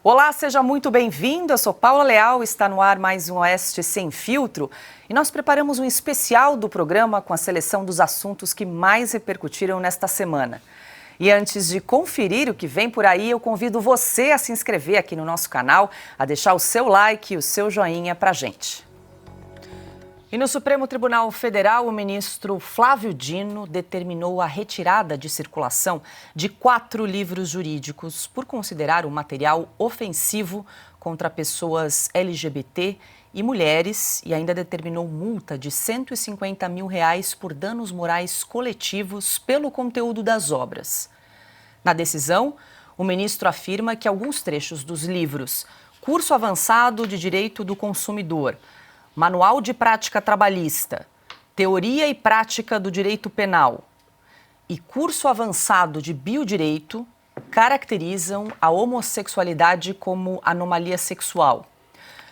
Olá, seja muito bem-vindo. Eu sou Paula Leal, está no ar mais um Oeste Sem Filtro. E nós preparamos um especial do programa com a seleção dos assuntos que mais repercutiram nesta semana. E antes de conferir o que vem por aí, eu convido você a se inscrever aqui no nosso canal, a deixar o seu like e o seu joinha pra gente. E no Supremo Tribunal Federal, o ministro Flávio Dino determinou a retirada de circulação de 4 livros jurídicos por considerar o material ofensivo contra pessoas LGBT e mulheres e ainda determinou multa de R$150 mil por danos morais coletivos pelo conteúdo das obras. Na decisão, o ministro afirma que alguns trechos dos livros Curso Avançado de Direito do Consumidor, Manual de Prática Trabalhista, Teoria e Prática do Direito Penal e Curso Avançado de Biodireito caracterizam a homossexualidade como anomalia sexual.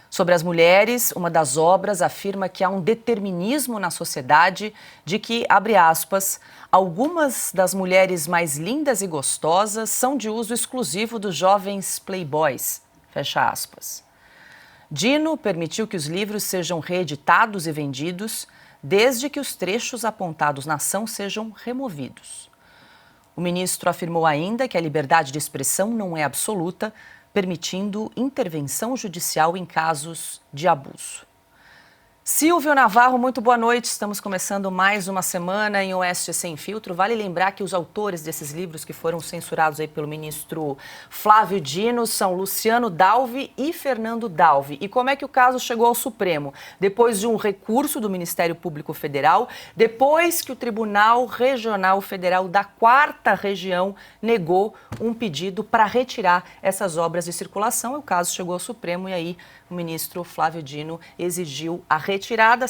Sobre as mulheres, uma das obras afirma que há um determinismo na sociedade de que, abre aspas, algumas das mulheres mais lindas e gostosas são de uso exclusivo dos jovens playboys, fecha aspas. Dino permitiu que os livros sejam reeditados e vendidos, desde que os trechos apontados na ação sejam removidos. O ministro afirmou ainda que a liberdade de expressão não é absoluta, permitindo intervenção judicial em casos de abuso. Silvio Navarro, muito boa noite. Estamos começando mais uma semana em Oeste Sem Filtro. Vale lembrar que os autores desses livros que foram censurados aí pelo ministro Flávio Dino são Luciano Dalvi e Fernando Dalvi. E como é que o caso chegou ao Supremo? Depois de um recurso do Ministério Público Federal, depois que o Tribunal Regional Federal da 4ª Região negou um pedido para retirar essas obras de circulação, o caso chegou ao Supremo e aí o ministro Flávio Dino exigiu a retirada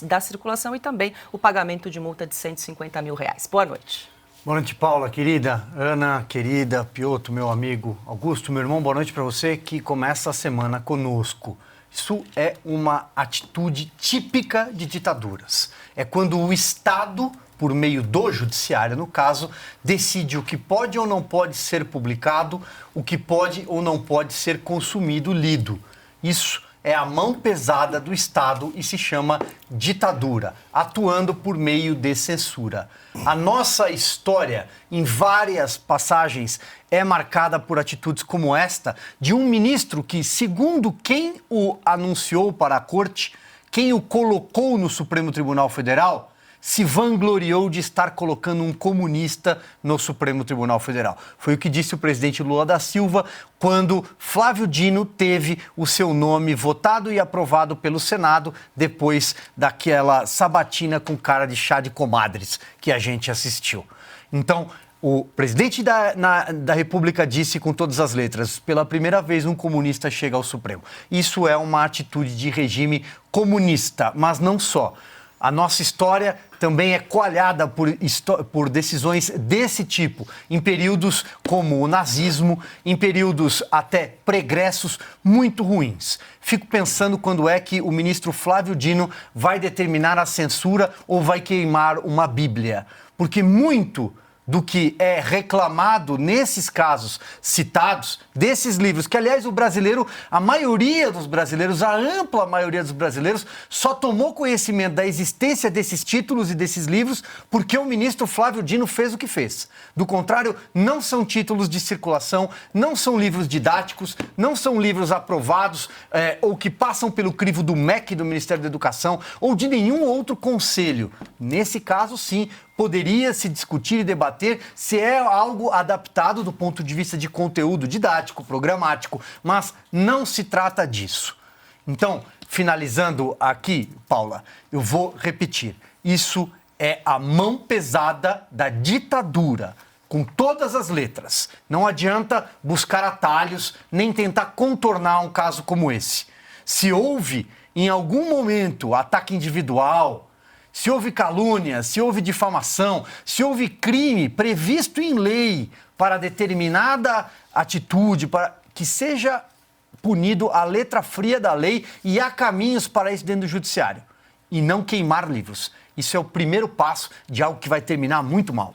da circulação e também o pagamento de multa de R$150 mil. Boa noite. Boa noite, Paula, querida. Ana, querida. Piotr, meu amigo. Augusto, meu irmão, boa noite para você que começa a semana conosco. Isso é uma atitude típica de ditaduras. É quando o Estado, por meio do judiciário, no caso, decide o que pode ou não pode ser publicado, o que pode ou não pode ser consumido, lido. Isso é a mão pesada do Estado e se chama ditadura, atuando por meio de censura. A nossa história, em várias passagens, é marcada por atitudes como esta de um ministro que, segundo quem o anunciou para a corte, quem o colocou no Supremo Tribunal Federal, se vangloriou de estar colocando um comunista no Supremo Tribunal Federal. Foi o que disse o presidente Lula da Silva quando Flávio Dino teve o seu nome votado e aprovado pelo Senado depois daquela sabatina com cara de chá de comadres que a gente assistiu. Então, o presidente da República disse com todas as letras, pela primeira vez um comunista chega ao Supremo. Isso é uma atitude de regime comunista, mas não só. A nossa história também é coalhada por decisões desse tipo, em períodos como o nazismo, em períodos até pregressos muito ruins. Fico pensando quando é que o ministro Flávio Dino vai determinar a censura ou vai queimar uma Bíblia. Porque muito do que é reclamado nesses casos citados, desses livros, que aliás o brasileiro, a maioria dos brasileiros, a ampla maioria dos brasileiros, só tomou conhecimento da existência desses títulos e desses livros porque o ministro Flávio Dino fez o que fez. Do contrário, não são títulos de circulação, não são livros didáticos, não são livros aprovados ou que passam pelo crivo do MEC, do Ministério da Educação, ou de nenhum outro conselho. Nesse caso, sim, poderia se discutir e debater se é algo adaptado do ponto de vista de conteúdo didático, programático, mas não se trata disso. Então, finalizando aqui, Paula, eu vou repetir. Isso é a mão pesada da ditadura, com todas as letras. Não adianta buscar atalhos, nem tentar contornar um caso como esse. Se houve, em algum momento, ataque individual, se houve calúnia, se houve difamação, se houve crime previsto em lei para determinada atitude, para que seja punido a letra fria da lei e há caminhos para isso dentro do judiciário. E não queimar livros. Isso é o primeiro passo de algo que vai terminar muito mal.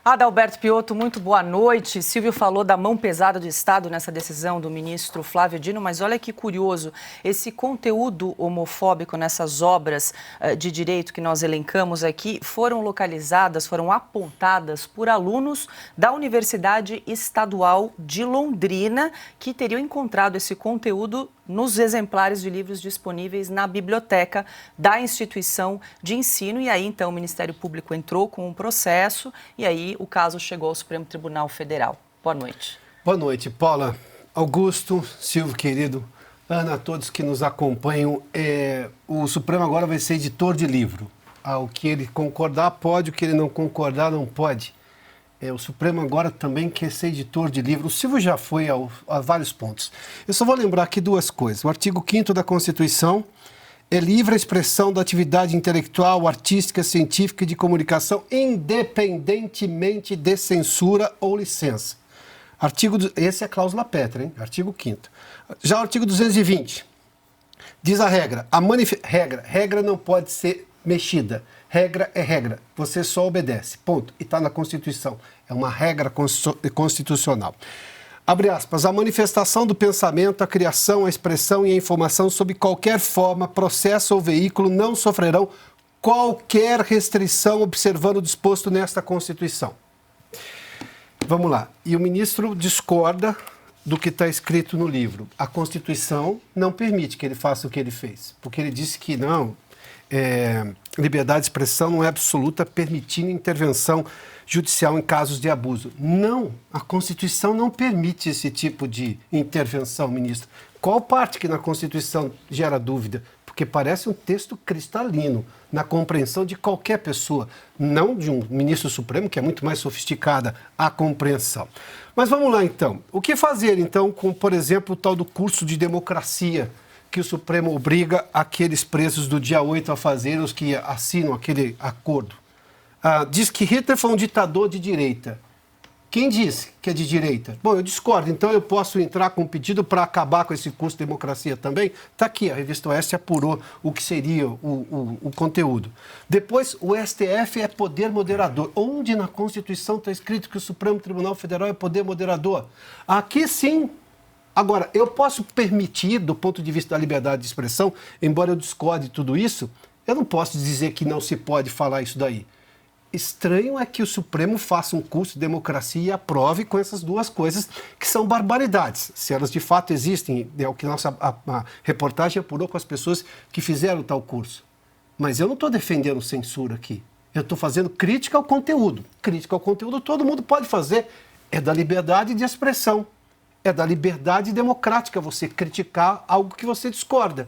Adalberto Piotto, muito boa noite. Silvio falou da mão pesada do Estado nessa decisão do ministro Flávio Dino, mas olha que curioso, esse conteúdo homofóbico nessas obras de direito que nós elencamos aqui foram localizadas, foram apontadas por alunos da Universidade Estadual de Londrina, que teriam encontrado esse conteúdo nos exemplares de livros disponíveis na biblioteca da instituição de ensino. E aí, então, o Ministério Público entrou com um processo e aí o caso chegou ao Supremo Tribunal Federal. Boa noite. Boa noite, Paula, Augusto, Silvio, querido, Ana, a todos que nos acompanham. O Supremo agora vai ser editor de livro. O que ele concordar pode, o que ele não concordar não pode. O Supremo agora também quer ser editor de livro. O Silvio já foi a vários pontos. Eu só vou lembrar aqui duas coisas. O artigo 5º da Constituição é livre a expressão da atividade intelectual, artística, científica e de comunicação, independentemente de censura ou licença. Esse é a cláusula pétrea, hein? Artigo 5º. Já o artigo 220 diz a regra. Regra não pode ser mexida. Regra é regra, você só obedece, ponto. E está na Constituição, é uma regra constitucional. Abre aspas, a manifestação do pensamento, a criação, a expressão e a informação sob qualquer forma, processo ou veículo não sofrerão qualquer restrição observando o disposto nesta Constituição. Vamos lá, e o ministro discorda do que está escrito no livro. A Constituição não permite que ele faça o que ele fez, porque ele disse que não... liberdade de expressão não é absoluta, permitindo intervenção judicial em casos de abuso. Não, a Constituição não permite esse tipo de intervenção, ministro. Qual parte que na Constituição gera dúvida? Porque parece um texto cristalino na compreensão de qualquer pessoa, não de um ministro supremo, que é muito mais sofisticada a compreensão. Mas vamos lá, então. O que fazer, então, com, por exemplo, o tal do curso de democracia, que o Supremo obriga aqueles presos do dia 8 a fazer, os que assinam aquele acordo? Diz que Hitler foi um ditador de direita. Quem disse que é de direita? Bom, eu discordo, então eu posso entrar com um pedido para acabar com esse curso de democracia também? Está aqui, a Revista Oeste apurou o que seria o conteúdo. Depois, o STF é poder moderador. Onde na Constituição está escrito que o Supremo Tribunal Federal é poder moderador? Aqui sim. Agora, eu posso permitir, do ponto de vista da liberdade de expressão, embora eu discorde de tudo isso, eu não posso dizer que não se pode falar isso daí. Estranho é que o Supremo faça um curso de democracia e aprove com essas duas coisas que são barbaridades. Se elas de fato existem, é o que a reportagem apurou com as pessoas que fizeram tal curso. Mas eu não estou defendendo censura aqui. Eu estou fazendo crítica ao conteúdo. Crítica ao conteúdo todo mundo pode fazer. É da liberdade de expressão. É da liberdade democrática você criticar algo que você discorda.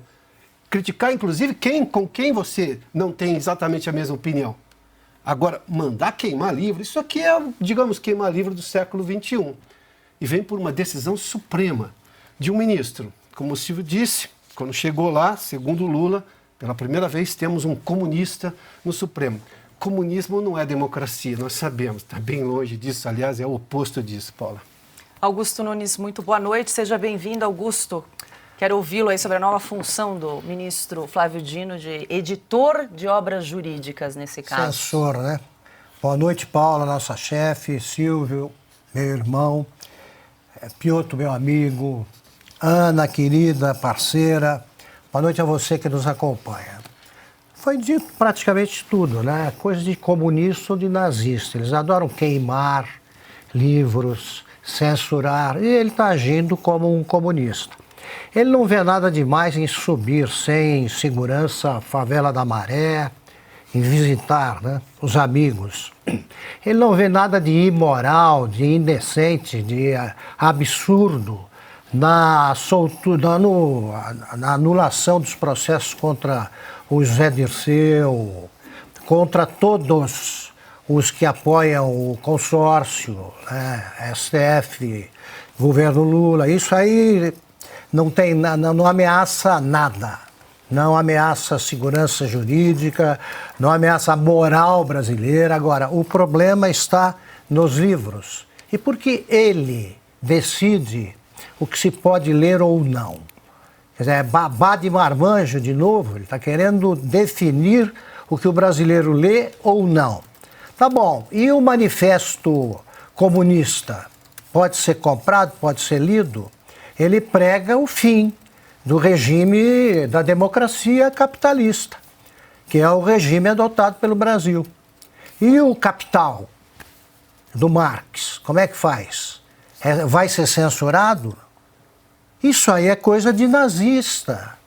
Criticar, inclusive, com quem você não tem exatamente a mesma opinião. Agora, mandar queimar livro, isso aqui é, digamos, queimar livro do século XXI. E vem por uma decisão suprema de um ministro. Como o Silvio disse, quando chegou lá, segundo Lula, pela primeira vez temos um comunista no Supremo. Comunismo não é democracia, nós sabemos, está bem longe disso, aliás, é o oposto disso, Paula. Augusto Nunes, muito boa noite, seja bem-vindo, Augusto. Quero ouvi-lo aí sobre a nova função do ministro Flávio Dino de editor de obras jurídicas nesse caso. Censor, né? Boa noite, Paula, nossa chefe, Silvio, meu irmão, Piotto, meu amigo, Ana, querida, parceira. Boa noite a você que nos acompanha. Foi dito praticamente tudo, né? Coisa de comunista ou de nazista. Eles adoram queimar livros, censurar, e ele está agindo como um comunista. Ele não vê nada demais em subir sem segurança a favela da Maré, em visitar, né, os amigos. Ele não vê nada de imoral, de indecente, de absurdo na anulação dos processos contra o José Dirceu, contra todos os que apoiam o consórcio, né, STF, governo Lula. Isso aí não ameaça nada, não ameaça a segurança jurídica, não ameaça a moral brasileira. Agora, o problema está nos livros. E porque ele decide o que se pode ler ou não. Quer dizer, é babá de marmanjo de novo, ele está querendo definir o que o brasileiro lê ou não. Tá bom. E o manifesto comunista pode ser comprado, pode ser lido? Ele prega o fim do regime da democracia capitalista, que é o regime adotado pelo Brasil. E o Capital, do Marx, como é que faz? Vai ser censurado? Isso aí é coisa de nazista,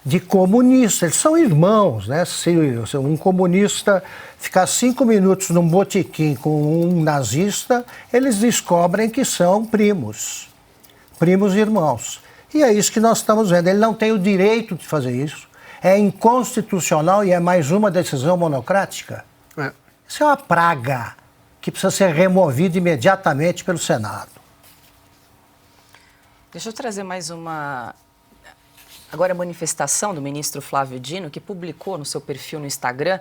de comunista. Eles são irmãos, né? Se um comunista ficar 5 minutos num botequim com um nazista, eles descobrem que são primos irmãos. E é isso que nós estamos vendo. Ele não tem o direito de fazer isso. É inconstitucional e é mais uma decisão monocrática. Isso é uma praga que precisa ser removida imediatamente pelo Senado. Deixa eu trazer mais uma... Agora, a manifestação do ministro Flávio Dino, que publicou no seu perfil no Instagram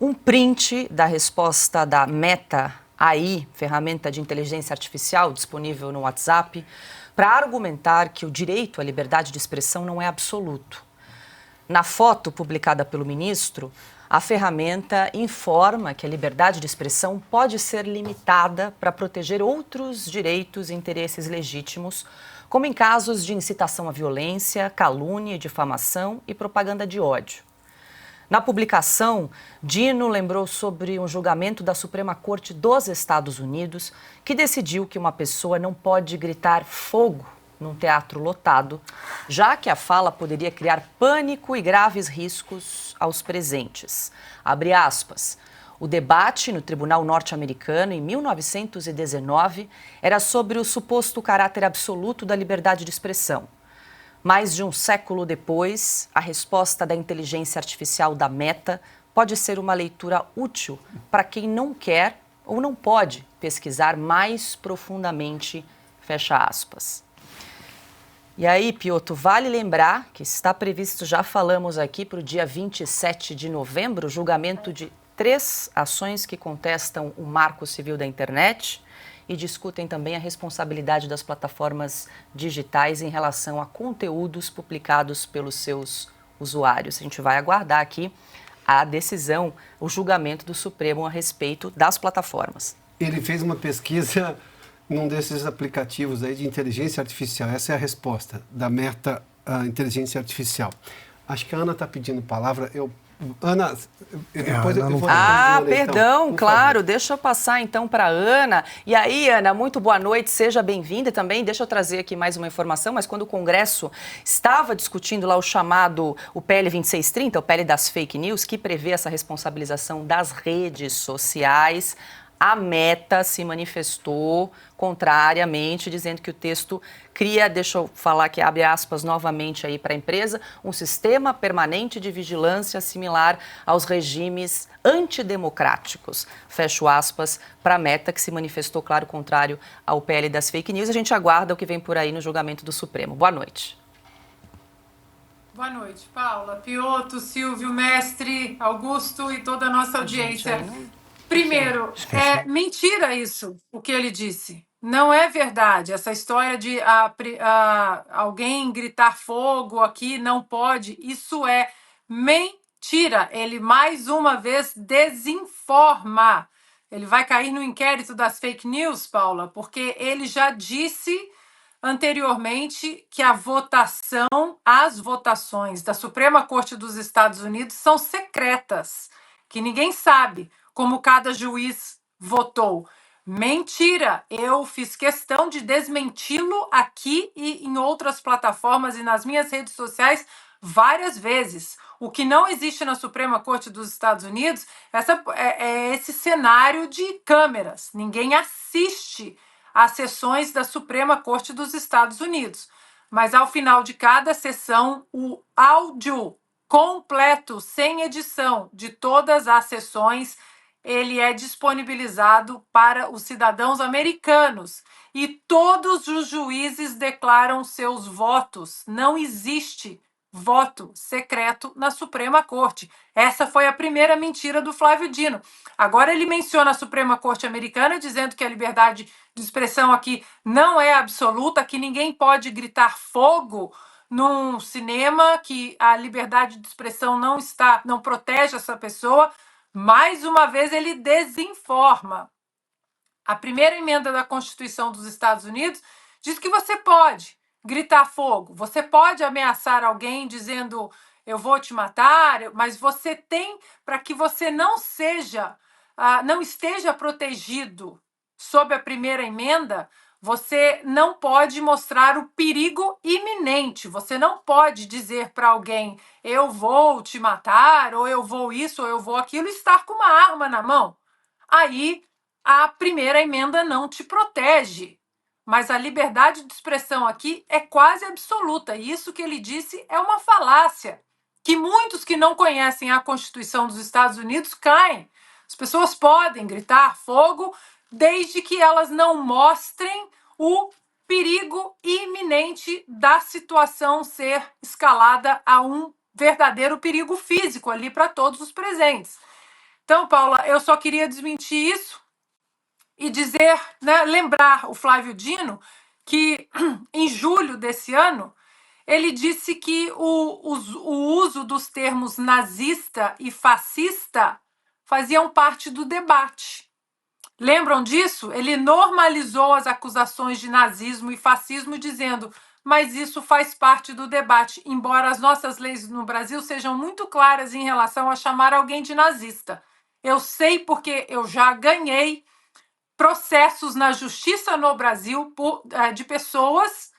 um print da resposta da Meta AI, ferramenta de inteligência artificial disponível no WhatsApp, para argumentar que o direito à liberdade de expressão não é absoluto. Na foto publicada pelo ministro, a ferramenta informa que a liberdade de expressão pode ser limitada para proteger outros direitos e interesses legítimos, como em casos de incitação à violência, calúnia, difamação e propaganda de ódio. Na publicação, Dino lembrou sobre um julgamento da Suprema Corte dos Estados Unidos que decidiu que uma pessoa não pode gritar fogo num teatro lotado, já que a fala poderia criar pânico e graves riscos aos presentes. Abre aspas. O debate no Tribunal Norte-Americano, em 1919, era sobre o suposto caráter absoluto da liberdade de expressão. Mais de um século depois, a resposta da inteligência artificial da Meta pode ser uma leitura útil para quem não quer ou não pode pesquisar mais profundamente, fecha aspas. E aí, Piotr, vale lembrar que está previsto, já falamos aqui, para o dia 27 de novembro, o julgamento de 3 ações que contestam o Marco Civil da Internet e discutem também a responsabilidade das plataformas digitais em relação a conteúdos publicados pelos seus usuários. A gente vai aguardar aqui a decisão, o julgamento do Supremo a respeito das plataformas. Ele fez uma pesquisa num desses aplicativos aí de inteligência artificial. Essa é a resposta da Meta Inteligência Artificial. Acho que a Ana está pedindo palavra. Ana, depois eu vou... Perdão, então, claro, deixa eu passar então para a Ana. E aí, Ana, muito boa noite, seja bem-vinda também. Deixa eu trazer aqui mais uma informação, mas quando o Congresso estava discutindo lá o PL 2630, o PL das fake news, que prevê essa responsabilização das redes sociais, a Meta se manifestou contrariamente, dizendo que o texto cria, deixa eu falar que abre aspas novamente aí para a empresa, um sistema permanente de vigilância similar aos regimes antidemocráticos. Fecho aspas para a Meta, que se manifestou, claro, contrário ao PL das fake news. A gente aguarda o que vem por aí no julgamento do Supremo. Boa noite. Boa noite, Paula, Piotr, Silvio, mestre, Augusto e toda a nossa audiência. Primeiro, é mentira isso, o que ele disse. Não é verdade. Essa história de alguém gritar fogo aqui não pode, isso é mentira. Ele, mais uma vez, desinforma. Ele vai cair no inquérito das fake news, Paula, porque ele já disse anteriormente que as votações da Suprema Corte dos Estados Unidos são secretas, que ninguém sabe como cada juiz votou. Mentira! Eu fiz questão de desmenti-lo aqui e em outras plataformas e nas minhas redes sociais várias vezes. O que não existe na Suprema Corte dos Estados Unidos é esse cenário de câmeras. Ninguém assiste às sessões da Suprema Corte dos Estados Unidos. Mas ao final de cada sessão, o áudio completo, sem edição, de todas as sessões, ele é disponibilizado para os cidadãos americanos e todos os juízes declaram seus votos. Não existe voto secreto na Suprema Corte. Essa foi a primeira mentira do Flávio Dino. Agora ele menciona a Suprema Corte americana, dizendo que a liberdade de expressão aqui não é absoluta, que ninguém pode gritar fogo num cinema, que a liberdade de expressão não protege essa pessoa. Mais uma vez, ele desinforma. A primeira emenda da Constituição dos Estados Unidos diz que você pode gritar fogo, você pode ameaçar alguém dizendo eu vou te matar, mas você tem, para que você não esteja protegido sob a primeira emenda, você não pode mostrar o perigo iminente. Você não pode dizer para alguém eu vou te matar, ou eu vou isso, ou eu vou aquilo, e estar com uma arma na mão. Aí a primeira emenda não te protege. Mas a liberdade de expressão aqui é quase absoluta. E isso que ele disse é uma falácia, que muitos que não conhecem a Constituição dos Estados Unidos caem. As pessoas podem gritar fogo desde que elas não mostrem o perigo iminente da situação ser escalada a um verdadeiro perigo físico ali para todos os presentes. Então, Paula, eu só queria desmentir isso e dizer, lembrar o Flávio Dino que em julho desse ano ele disse que o uso dos termos nazista e fascista faziam parte do debate. Lembram disso? Ele normalizou as acusações de nazismo e fascismo, dizendo, mas isso faz parte do debate, embora as nossas leis no Brasil sejam muito claras em relação a chamar alguém de nazista. Eu sei porque eu já ganhei processos na justiça no Brasil de pessoas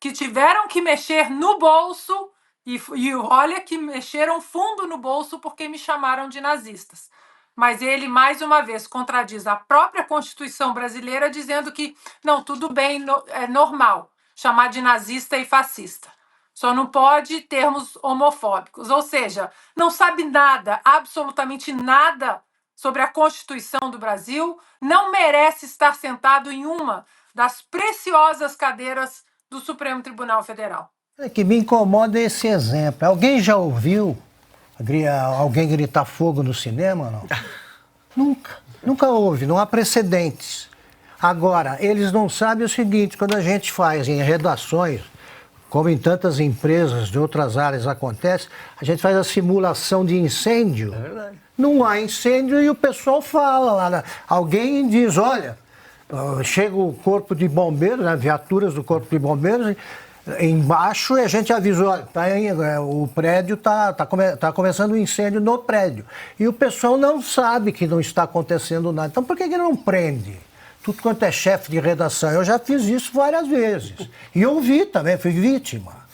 que tiveram que mexer no bolso e olha que mexeram fundo no bolso porque me chamaram de nazistas. Mas ele, mais uma vez, contradiz a própria Constituição brasileira, dizendo que, não, tudo bem, é normal chamar de nazista e fascista. Só não pode termos homofóbicos. Ou seja, não sabe nada, absolutamente nada sobre a Constituição do Brasil, não merece estar sentado em uma das preciosas cadeiras do Supremo Tribunal Federal. O que me incomoda é esse exemplo. Alguém já ouviu alguém gritar fogo no cinema? Não? Nunca houve, não há precedentes. Agora, eles não sabem o seguinte, quando a gente faz em redações, como em tantas empresas de outras áreas acontece, a gente faz a simulação de incêndio. É verdade. Não há incêndio e o pessoal fala lá. Alguém diz, olha, chega o corpo de bombeiros, viaturas do corpo de bombeiros, embaixo e a gente avisou, o prédio está começando um incêndio no prédio. E o pessoal não sabe que não está acontecendo nada. Então por que não prende? Tudo quanto é chefe de redação. Eu já fiz isso várias vezes. E ouvi também, fui vítima.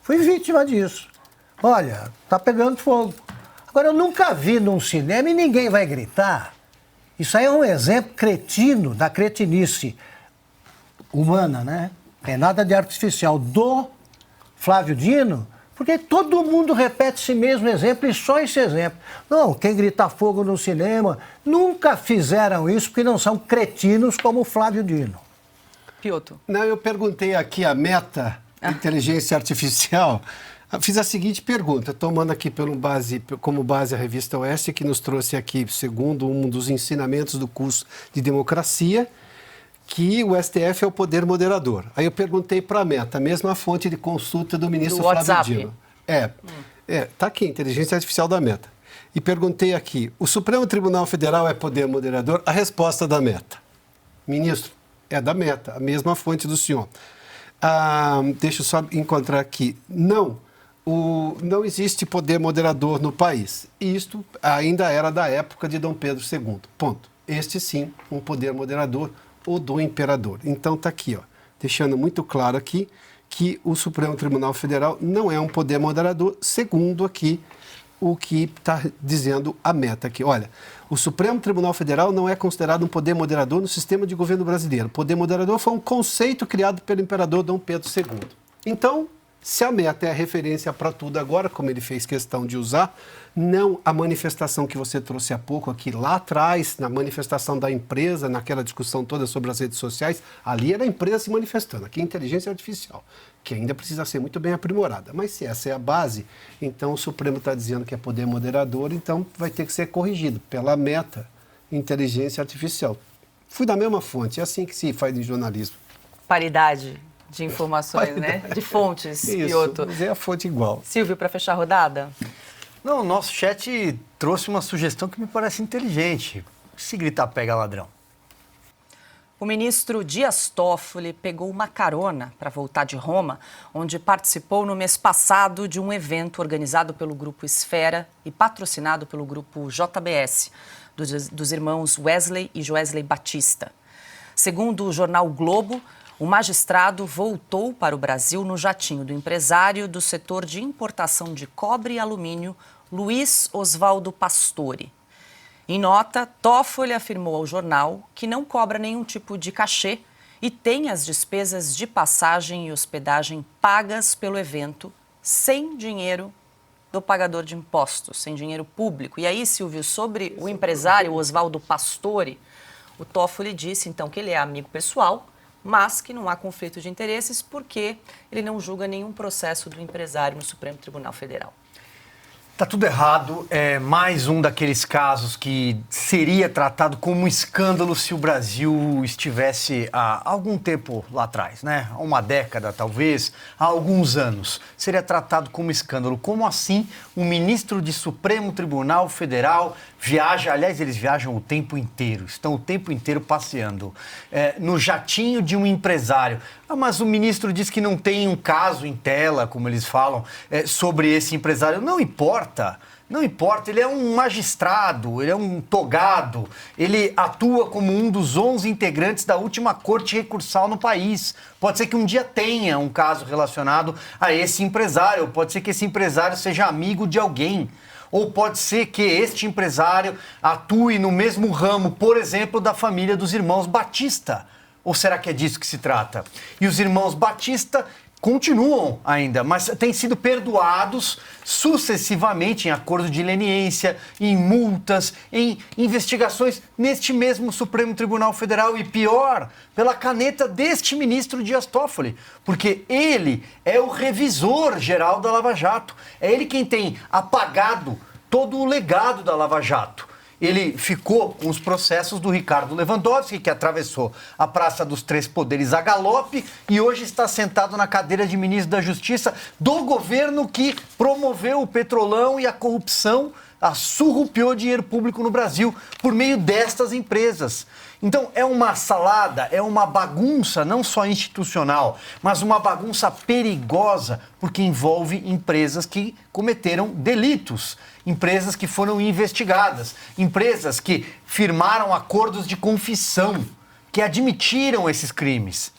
Fui vítima disso. Olha, está pegando fogo. Agora, eu nunca vi num cinema e ninguém vai gritar. Isso aí é um exemplo cretino da cretinice humana, né? É nada de artificial. Do Flávio Dino, porque todo mundo repete esse mesmo exemplo e só esse exemplo. Não, quem grita fogo no cinema, nunca fizeram isso porque não são cretinos como o Flávio Dino. Piotr. Não, eu perguntei aqui a Meta, inteligência artificial, fiz a seguinte pergunta, tomando aqui como base a Revista Oeste, que nos trouxe aqui, segundo um dos ensinamentos do curso de democracia, que o STF é o poder moderador. Aí eu perguntei para a Meta, a mesma fonte de consulta do ministro Flávio Dino. Está aqui, inteligência artificial da Meta. E perguntei aqui, o Supremo Tribunal Federal é poder moderador? A resposta da Meta. Ministro, é da Meta, a mesma fonte do senhor. Deixa eu só encontrar aqui. Não existe poder moderador no país. Isto ainda era da época de Dom Pedro II. Ponto. Este sim, um poder moderador ou do imperador. Então está aqui, deixando muito claro aqui que o Supremo Tribunal Federal não é um poder moderador, segundo aqui o que está dizendo a Meta aqui. Olha, o Supremo Tribunal Federal não é considerado um poder moderador no sistema de governo brasileiro. O poder moderador foi um conceito criado pelo imperador Dom Pedro II. Então, se a Meta é a referência para tudo agora, como ele fez questão de usar, não a manifestação que você trouxe há pouco aqui, lá atrás, na manifestação da empresa, naquela discussão toda sobre as redes sociais, ali era a empresa se manifestando, aqui é inteligência artificial, que ainda precisa ser muito bem aprimorada. Mas se essa é a base, então o Supremo está dizendo que é poder moderador, então vai ter que ser corrigido pela Meta, inteligência artificial. Fui da mesma fonte, é assim que se faz em jornalismo. Paridade de informações, né? De fontes, Piotr. Isso, é a fonte igual. Silvio, para fechar a rodada? Não, o nosso chat trouxe uma sugestão que me parece inteligente. Se gritar, pega ladrão. O ministro Dias Toffoli pegou uma carona para voltar de Roma, onde participou no mês passado de um evento organizado pelo Grupo Esfera e patrocinado pelo Grupo JBS, dos irmãos Wesley e Joesley Batista. Segundo o jornal o Globo, o magistrado voltou para o Brasil no jatinho do empresário do setor de importação de cobre e alumínio, Luiz Oswaldo Pastore. Em nota, Toffoli afirmou ao jornal que não cobra nenhum tipo de cachê e tem as despesas de passagem e hospedagem pagas pelo evento sem dinheiro do pagador de impostos, sem dinheiro público. E aí, Silvio, sobre o empresário Oswaldo Pastore, o Toffoli disse, então, que ele é amigo pessoal, mas que não há conflito de interesses porque ele não julga nenhum processo do empresário no Supremo Tribunal Federal. Tá tudo errado, é mais um daqueles casos que seria tratado como um escândalo se o Brasil estivesse há algum tempo lá atrás, né? Há uma década, talvez, há alguns anos. Seria tratado como escândalo. Como assim um ministro de Supremo Tribunal Federal viaja, aliás, eles viajam o tempo inteiro, estão o tempo inteiro passeando no jatinho de um empresário. Ah, mas o ministro diz que não tem um caso em tela, como eles falam, sobre esse empresário. Não importa, não importa. Ele é um magistrado, ele é um togado, ele atua como um dos 11 integrantes da última corte recursal no país. Pode ser que um dia tenha um caso relacionado a esse empresário, pode ser que esse empresário seja amigo de alguém. Ou pode ser que este empresário atue no mesmo ramo, por exemplo, da família dos irmãos Batista. Ou será que é disso que se trata? E os irmãos Batista continuam ainda, mas têm sido perdoados sucessivamente em acordo de leniência, em multas, em investigações neste mesmo Supremo Tribunal Federal e, pior, pela caneta deste ministro Dias Toffoli, porque ele é o revisor geral da Lava Jato, é ele quem tem apagado todo o legado da Lava Jato. Ele ficou com os processos do Ricardo Lewandowski, que atravessou a Praça dos Três Poderes a galope e hoje está sentado na cadeira de ministro da Justiça do governo que promoveu o petrolão e a corrupção, surrupiou dinheiro público no Brasil por meio destas empresas. Então é uma salada, é uma bagunça não só institucional, mas uma bagunça perigosa, porque envolve empresas que cometeram delitos, empresas que foram investigadas, empresas que firmaram acordos de confissão, que admitiram esses crimes,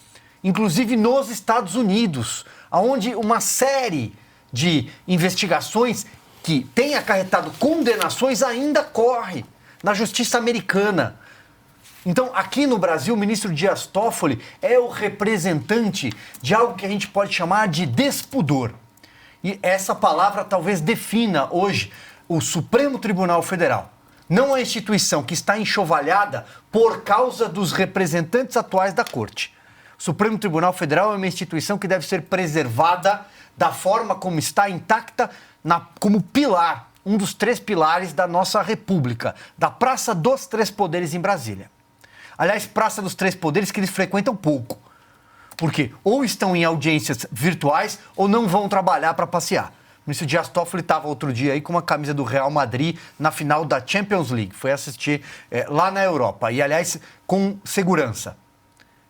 inclusive nos Estados Unidos, onde uma série de investigações que tem acarretado condenações ainda corre na justiça americana. Então, aqui no Brasil, o ministro Dias Toffoli é o representante de algo que a gente pode chamar de despudor. E essa palavra talvez defina hoje o Supremo Tribunal Federal. Não a instituição que está enxovalhada por causa dos representantes atuais da Corte. O Supremo Tribunal Federal é uma instituição que deve ser preservada da forma como está intacta, como pilar, um dos 3 pilares da nossa República, da Praça dos Três Poderes em Brasília. Aliás, Praça dos Três Poderes que eles frequentam pouco, porque ou estão em audiências virtuais ou não vão trabalhar para passear. O ministro Dias Toffoli estava outro dia aí com uma camisa do Real Madrid na final da Champions League, foi assistir lá na Europa e, aliás, com segurança.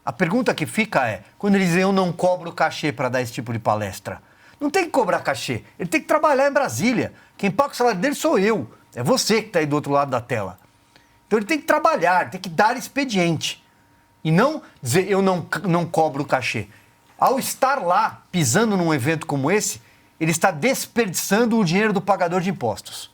A pergunta que fica é, quando eles dizem eu não cobro cachê para dar esse tipo de palestra, não tem que cobrar cachê, ele tem que trabalhar em Brasília. Quem paga o salário dele sou eu, é você que está aí do outro lado da tela. Então ele tem que trabalhar, tem que dar expediente. E não dizer eu não cobro cachê. Ao estar lá, pisando num evento como esse, ele está desperdiçando o dinheiro do pagador de impostos.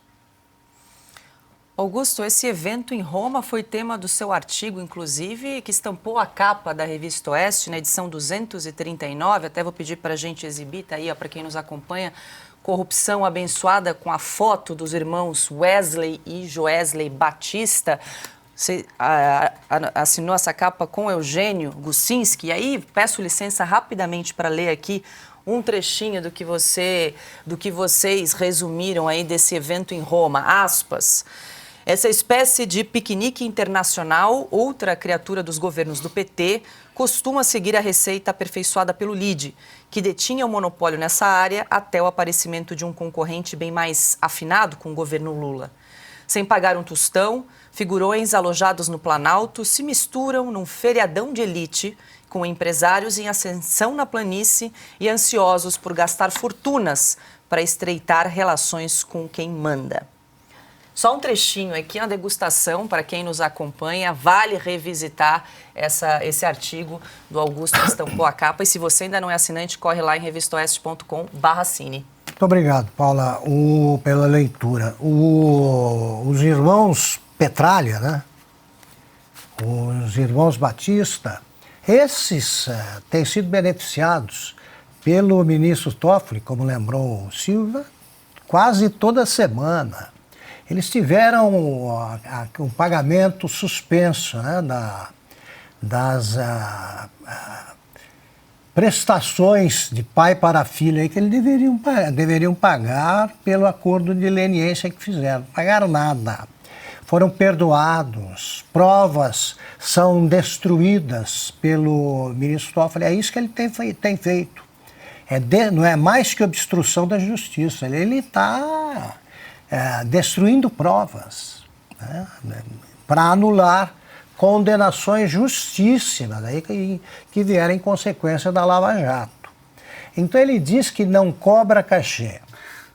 Augusto, esse evento em Roma foi tema do seu artigo, inclusive, que estampou a capa da Revista Oeste, na edição 239. Até vou pedir para a gente exibir, tá aí, para quem nos acompanha. Corrupção abençoada, com a foto dos irmãos Wesley e Joesley Batista. Você assinou essa capa com Eugênio Gusinski. E aí, peço licença rapidamente para ler aqui um trechinho do que vocês resumiram aí desse evento em Roma. Aspas. Essa espécie de piquenique internacional, outra criatura dos governos do PT, costuma seguir a receita aperfeiçoada pelo Lide, que detinha o monopólio nessa área até o aparecimento de um concorrente bem mais afinado com o governo Lula. Sem pagar um tostão, figurões alojados no Planalto se misturam num feriadão de elite com empresários em ascensão na planície e ansiosos por gastar fortunas para estreitar relações com quem manda. Só um trechinho aqui, uma degustação para quem nos acompanha. Vale revisitar esse artigo do Augusto que estampou a capa. E se você ainda não é assinante, corre lá em revistaoeste.com/cine. Muito obrigado, Paula, pela leitura. Os irmãos Petralha, né? Os irmãos Batista, esses têm sido beneficiados pelo ministro Toffoli, como lembrou o Silva, quase toda semana. Eles tiveram um pagamento suspenso, né, das prestações de pai para filho aí que eles deveriam pagar pelo acordo de leniência que fizeram. Não pagaram nada. Foram perdoados, provas são destruídas pelo ministro Toffoli. É isso que ele tem feito. Não é mais que obstrução da justiça. Ele está destruindo provas, né, para anular condenações justíssimas aí que vieram em consequência da Lava Jato. Então ele diz que não cobra cachê,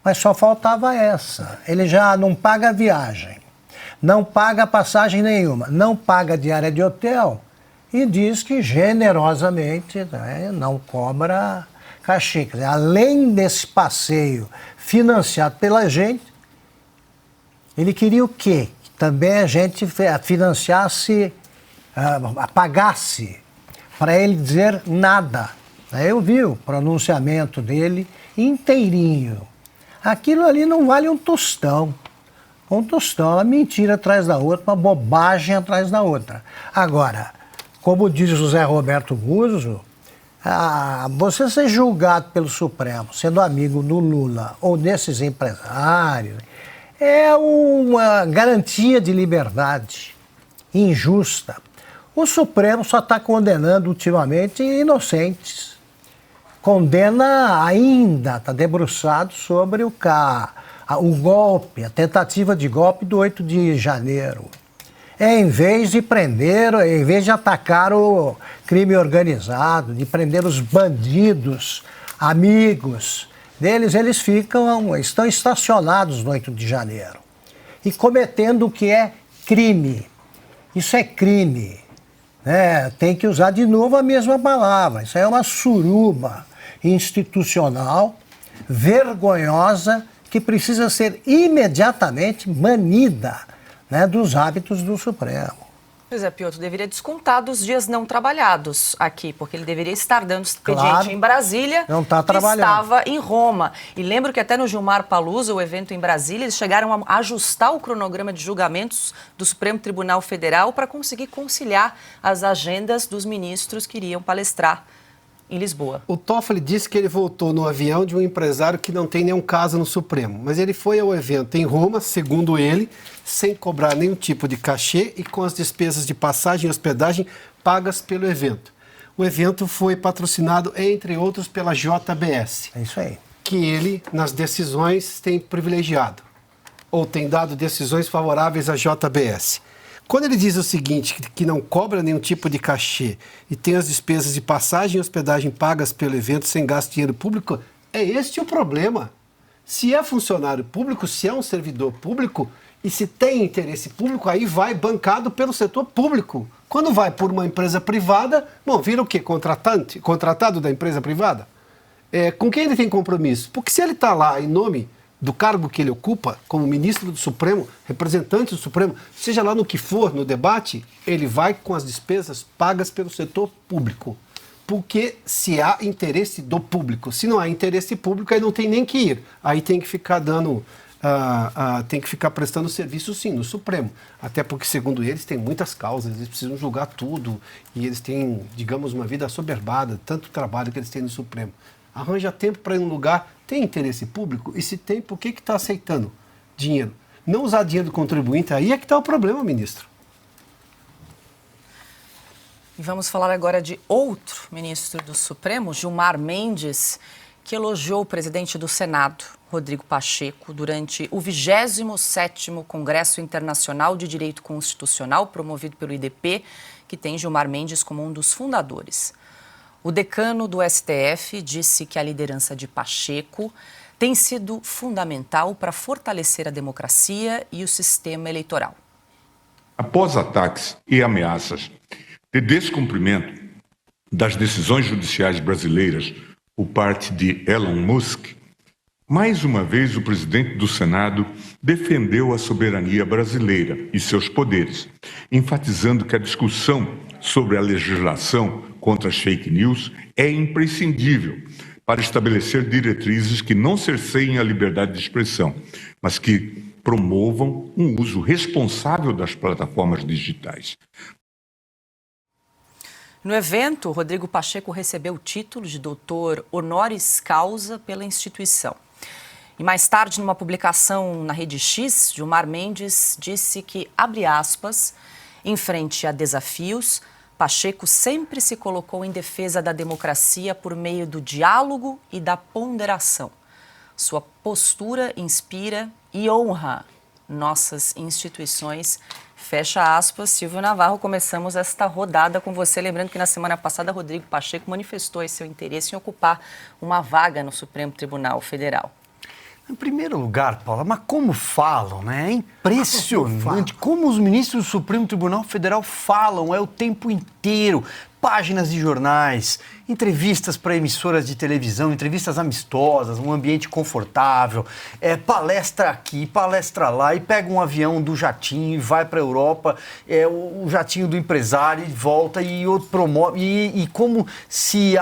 mas só faltava essa. Ele já não paga viagem, não paga passagem nenhuma, não paga diária de hotel e diz que generosamente, né, não cobra cachê. Quer dizer, além desse passeio financiado pela gente, ele queria o quê? Que também a gente financiasse, pagasse, para ele dizer nada. Eu vi o pronunciamento dele inteirinho. Aquilo ali não vale um tostão. Um tostão é uma mentira atrás da outra, uma bobagem atrás da outra. Agora, como diz José Roberto Guzzo, você ser julgado pelo Supremo, sendo amigo do Lula ou desses empresários, é uma garantia de liberdade injusta. O Supremo só está condenando ultimamente inocentes. Condena ainda, está debruçado sobre o golpe, a tentativa de golpe do 8 de janeiro. Em vez de prender, em vez de atacar o crime organizado, de prender os bandidos, amigos deles, eles estão estacionados no 8 de janeiro e cometendo o que é crime. Isso é crime, né? Tem que usar de novo a mesma palavra. Isso é uma suruba institucional, vergonhosa, que precisa ser imediatamente banida, né, dos hábitos do Supremo. Pois é, Piotr, deveria descontar dos dias não trabalhados aqui, porque ele deveria estar dando expediente Claro, em Brasília, não está trabalhando. Estava em Roma. E lembro que até no Gilmar Palusa, o evento em Brasília, eles chegaram a ajustar o cronograma de julgamentos do Supremo Tribunal Federal para conseguir conciliar as agendas dos ministros que iriam palestrar em Lisboa. O Toffoli disse que ele voltou no avião de um empresário que não tem nenhum caso no Supremo, mas ele foi ao evento em Roma, segundo ele, sem cobrar nenhum tipo de cachê e com as despesas de passagem e hospedagem pagas pelo evento. O evento foi patrocinado, entre outros, pela JBS. É isso aí. Que ele, nas decisões, tem privilegiado, ou tem dado decisões favoráveis à JBS. Quando ele diz o seguinte, que não cobra nenhum tipo de cachê e tem as despesas de passagem e hospedagem pagas pelo evento sem gasto de dinheiro público, é este o problema. Se é funcionário público, se é um servidor público e se tem interesse público, aí vai bancado pelo setor público. Quando vai por uma empresa privada, bom, vira o quê? Contratado da empresa privada? Com quem ele tem compromisso? Porque se ele está lá em nome do cargo que ele ocupa, como ministro do Supremo, representante do Supremo, seja lá no que for, no debate, ele vai com as despesas pagas pelo setor público. Porque se há interesse do público. Se não há interesse público, aí não tem nem que ir. Aí tem que ficar tem que ficar prestando serviço, sim, no Supremo. Até porque, segundo eles, tem muitas causas, eles precisam julgar tudo. E eles têm, digamos, uma vida assoberbada, tanto trabalho que eles têm no Supremo. Arranja tempo para ir num lugar, tem interesse público? E se tem, por que está aceitando dinheiro? não usar dinheiro do contribuinte, aí é que está o problema, ministro. E vamos falar agora de outro ministro do Supremo, Gilmar Mendes, que elogiou o presidente do Senado, Rodrigo Pacheco, durante o 27º Congresso Internacional de Direito Constitucional, promovido pelo IDP, que tem Gilmar Mendes como um dos fundadores. O decano do STF disse que a liderança de Pacheco tem sido fundamental para fortalecer a democracia e o sistema eleitoral. Após ataques e ameaças de descumprimento das decisões judiciais brasileiras por parte de Elon Musk, mais uma vez o presidente do Senado defendeu a soberania brasileira e seus poderes, enfatizando que a discussão sobre a legislação contra as fake news é imprescindível para estabelecer diretrizes que não cerceiem a liberdade de expressão, mas que promovam um uso responsável das plataformas digitais. No evento, Rodrigo Pacheco recebeu o título de doutor honoris causa pela instituição. E mais tarde, numa publicação na Rede X, Gilmar Mendes disse que, abre aspas, em frente a desafios, Pacheco sempre se colocou em defesa da democracia por meio do diálogo e da ponderação. Sua postura inspira e honra nossas instituições. Fecha aspas, Silvio Navarro, começamos esta rodada com você. Lembrando que na semana passada, Rodrigo Pacheco manifestou seu interesse em ocupar uma vaga no Supremo Tribunal Federal. Em primeiro lugar, Paula, mas como falam, né? É impressionante como os ministros do Supremo Tribunal Federal falam, é o tempo inteiro. Páginas de jornais, entrevistas para emissoras de televisão, entrevistas amistosas, um ambiente confortável, palestra aqui, palestra lá, e pega um avião do jatinho e vai para a Europa, o jatinho do empresário e volta e outro promove, e como se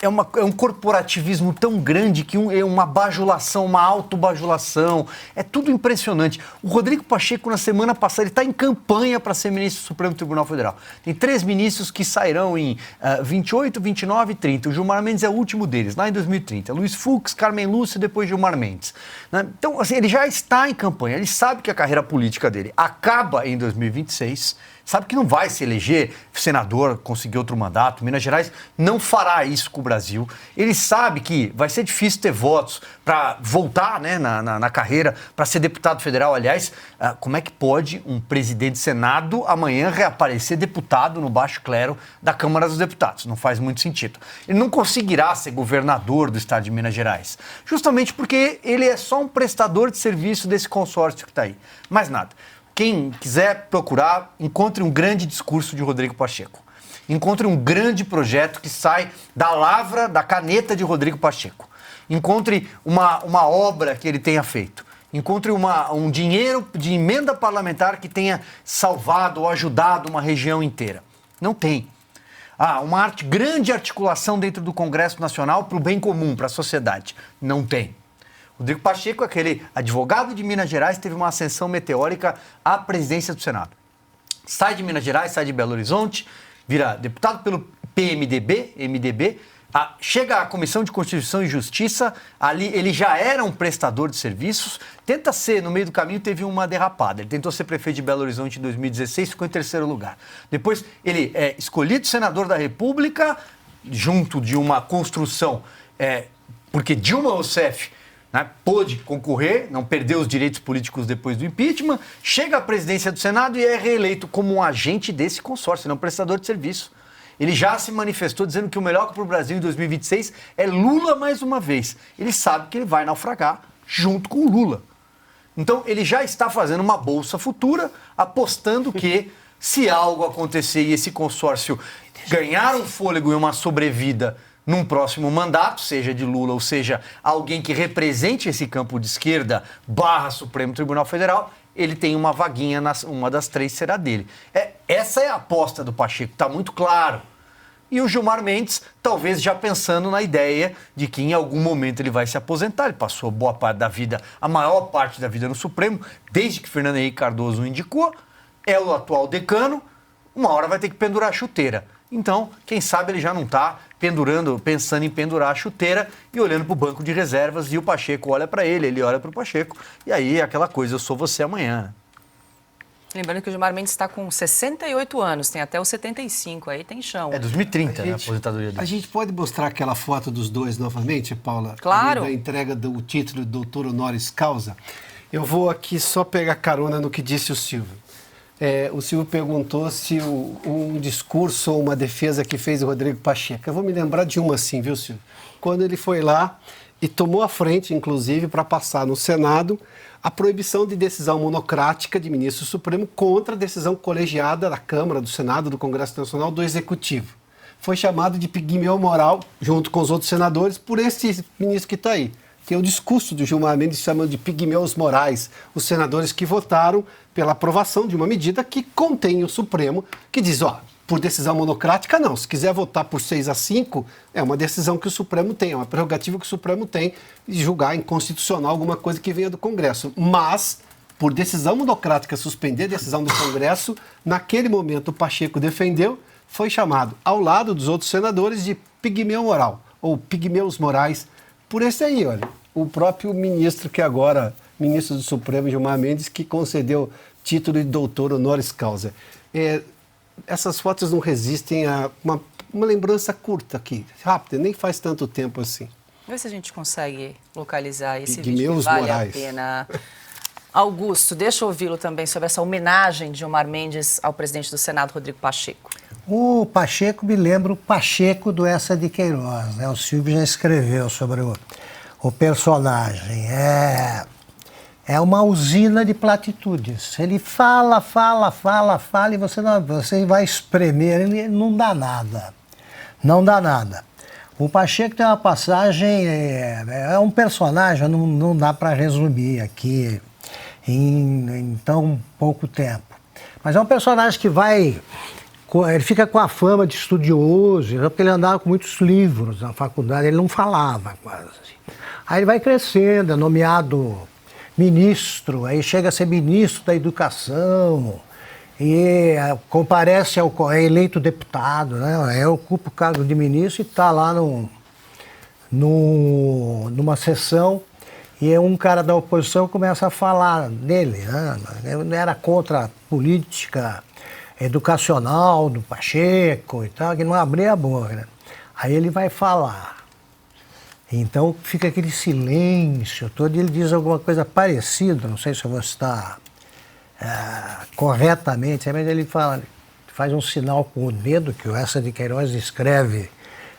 é um corporativismo tão grande que é uma bajulação, uma autobajulação. É tudo impressionante. O Rodrigo Pacheco, na semana passada, ele está em campanha para ser ministro do Supremo Tribunal Federal. Tem 3 ministros que sairão em 28, 29 e 30. O Gilmar Mendes é o último deles, lá em 2030. Luiz Fux, Carmen Lúcia e depois Gilmar Mendes. Né? Então, assim, ele já está em campanha. Ele sabe que a carreira política dele acaba em 2026. Sabe que não vai se eleger senador, conseguir outro mandato. Minas Gerais não fará isso com o Brasil. Ele sabe que vai ser difícil ter votos para voltar, né, na carreira, para ser deputado federal. Aliás, como é que pode um presidente do Senado amanhã reaparecer deputado no baixo clero da Câmara dos Deputados? Não faz muito sentido. Ele não conseguirá ser governador do estado de Minas Gerais, justamente porque ele é só um prestador de serviço desse consórcio que está aí. Mais nada. Quem quiser procurar, encontre um grande discurso de Rodrigo Pacheco. Encontre um grande projeto que sai da lavra, da caneta de Rodrigo Pacheco. Encontre uma obra que ele tenha feito. Encontre um dinheiro de emenda parlamentar que tenha salvado ou ajudado uma região inteira. Não tem. Uma grande articulação dentro do Congresso Nacional para o bem comum, para a sociedade. Não tem. Rodrigo Pacheco, aquele advogado de Minas Gerais, teve uma ascensão meteórica à presidência do Senado. Sai de Minas Gerais, sai de Belo Horizonte, vira deputado pelo MDB, chega à Comissão de Constituição e Justiça, ali ele já era um prestador de serviços, tenta ser, no meio do caminho teve uma derrapada. Ele tentou ser prefeito de Belo Horizonte em 2016, ficou em 3º lugar. Depois ele é escolhido senador da República, junto de uma construção, porque Dilma Rousseff, né, pôde concorrer, não perdeu os direitos políticos depois do impeachment, chega à presidência do Senado e é reeleito como um agente desse consórcio, não prestador de serviço. Ele já se manifestou dizendo que o melhor para o Brasil em 2026 é Lula mais uma vez. Ele sabe que ele vai naufragar junto com o Lula. Então, ele já está fazendo uma bolsa futura, apostando que, se algo acontecer e esse consórcio ganhar um fôlego e uma sobrevida num próximo mandato, seja de Lula ou seja alguém que represente esse campo de esquerda / Supremo Tribunal Federal, ele tem uma vaguinha, uma das 3 será dele. Essa é a aposta do Pacheco, está muito claro. E o Gilmar Mendes, talvez já pensando na ideia de que em algum momento ele vai se aposentar. Ele passou boa parte da vida, a maior parte da vida no Supremo, desde que Fernando Henrique Cardoso o indicou, é o atual decano, uma hora vai ter que pendurar a chuteira. Então, quem sabe ele já não está pensando em pendurar a chuteira e olhando para o banco de reservas, e o Pacheco olha para ele olha para o Pacheco, e aí aquela coisa, eu sou você amanhã. Lembrando que o Gilmar Mendes está com 68 anos, tem até os 75, aí tem chão. É 2030, né, a aposentadoria dele. A gente pode mostrar aquela foto dos dois novamente, Paula? Claro. Da entrega do título de doutor honoris causa. Eu vou aqui só pegar carona no que disse o Silvio. O Silvio perguntou se um discurso ou uma defesa que fez o Rodrigo Pacheco. Eu vou me lembrar de uma assim, viu, Silvio? Quando ele foi lá e tomou a frente, inclusive, para passar no Senado a proibição de decisão monocrática de ministro supremo contra a decisão colegiada da Câmara, do Senado, do Congresso Nacional, do Executivo. Foi chamado de pigmeu moral, junto com os outros senadores, por esse ministro que está aí. Tem o discurso do Gilmar Mendes chamando de pigmeus morais, os senadores que votaram pela aprovação de uma medida que contém o Supremo, que diz, por decisão monocrática, não. Se quiser votar por 6-5, é uma decisão que o Supremo tem, é uma prerrogativa que o Supremo tem de julgar inconstitucional alguma coisa que venha do Congresso. Mas, por decisão monocrática, suspender a decisão do Congresso, naquele momento o Pacheco defendeu, foi chamado, ao lado dos outros senadores, de pigmeu moral, ou pigmeus morais, por esse aí, olha. O próprio ministro que agora, ministro do Supremo, Gilmar Mendes, que concedeu título de doutor honoris causa. Essas fotos não resistem a uma lembrança curta aqui, rápida, nem faz tanto tempo assim. Vê se a gente consegue localizar esse Pigmeus vídeo que vale morais. a pena. Augusto, deixa eu ouvi-lo também sobre essa homenagem de Gilmar Mendes ao presidente do Senado, Rodrigo Pacheco. O Pacheco me lembra o Pacheco do Eça de Queiroz, né? O Silvio já escreveu sobre o personagem. É uma usina de platitudes. Ele fala e você vai espremer, ele não dá nada. Não dá nada. O Pacheco tem uma passagem, é um personagem, não dá para resumir aqui em tão pouco tempo. Mas é um personagem que ele fica com a fama de estudioso, porque ele andava com muitos livros na faculdade, ele não falava quase. Aí ele vai crescendo, é nomeado ministro, aí chega a ser ministro da Educação, e comparece é eleito deputado, né? Aí ocupa o cargo de ministro e está lá numa sessão, e um cara da oposição começa a falar dele, né? Ele era contra a política educacional do Pacheco e tal, que não abria a boca, né? Aí ele vai falar. Então fica aquele silêncio todo, e ele diz alguma coisa parecida, não sei se eu vou citar corretamente, mas ele faz um sinal com o dedo, que o Eça de Queiroz escreve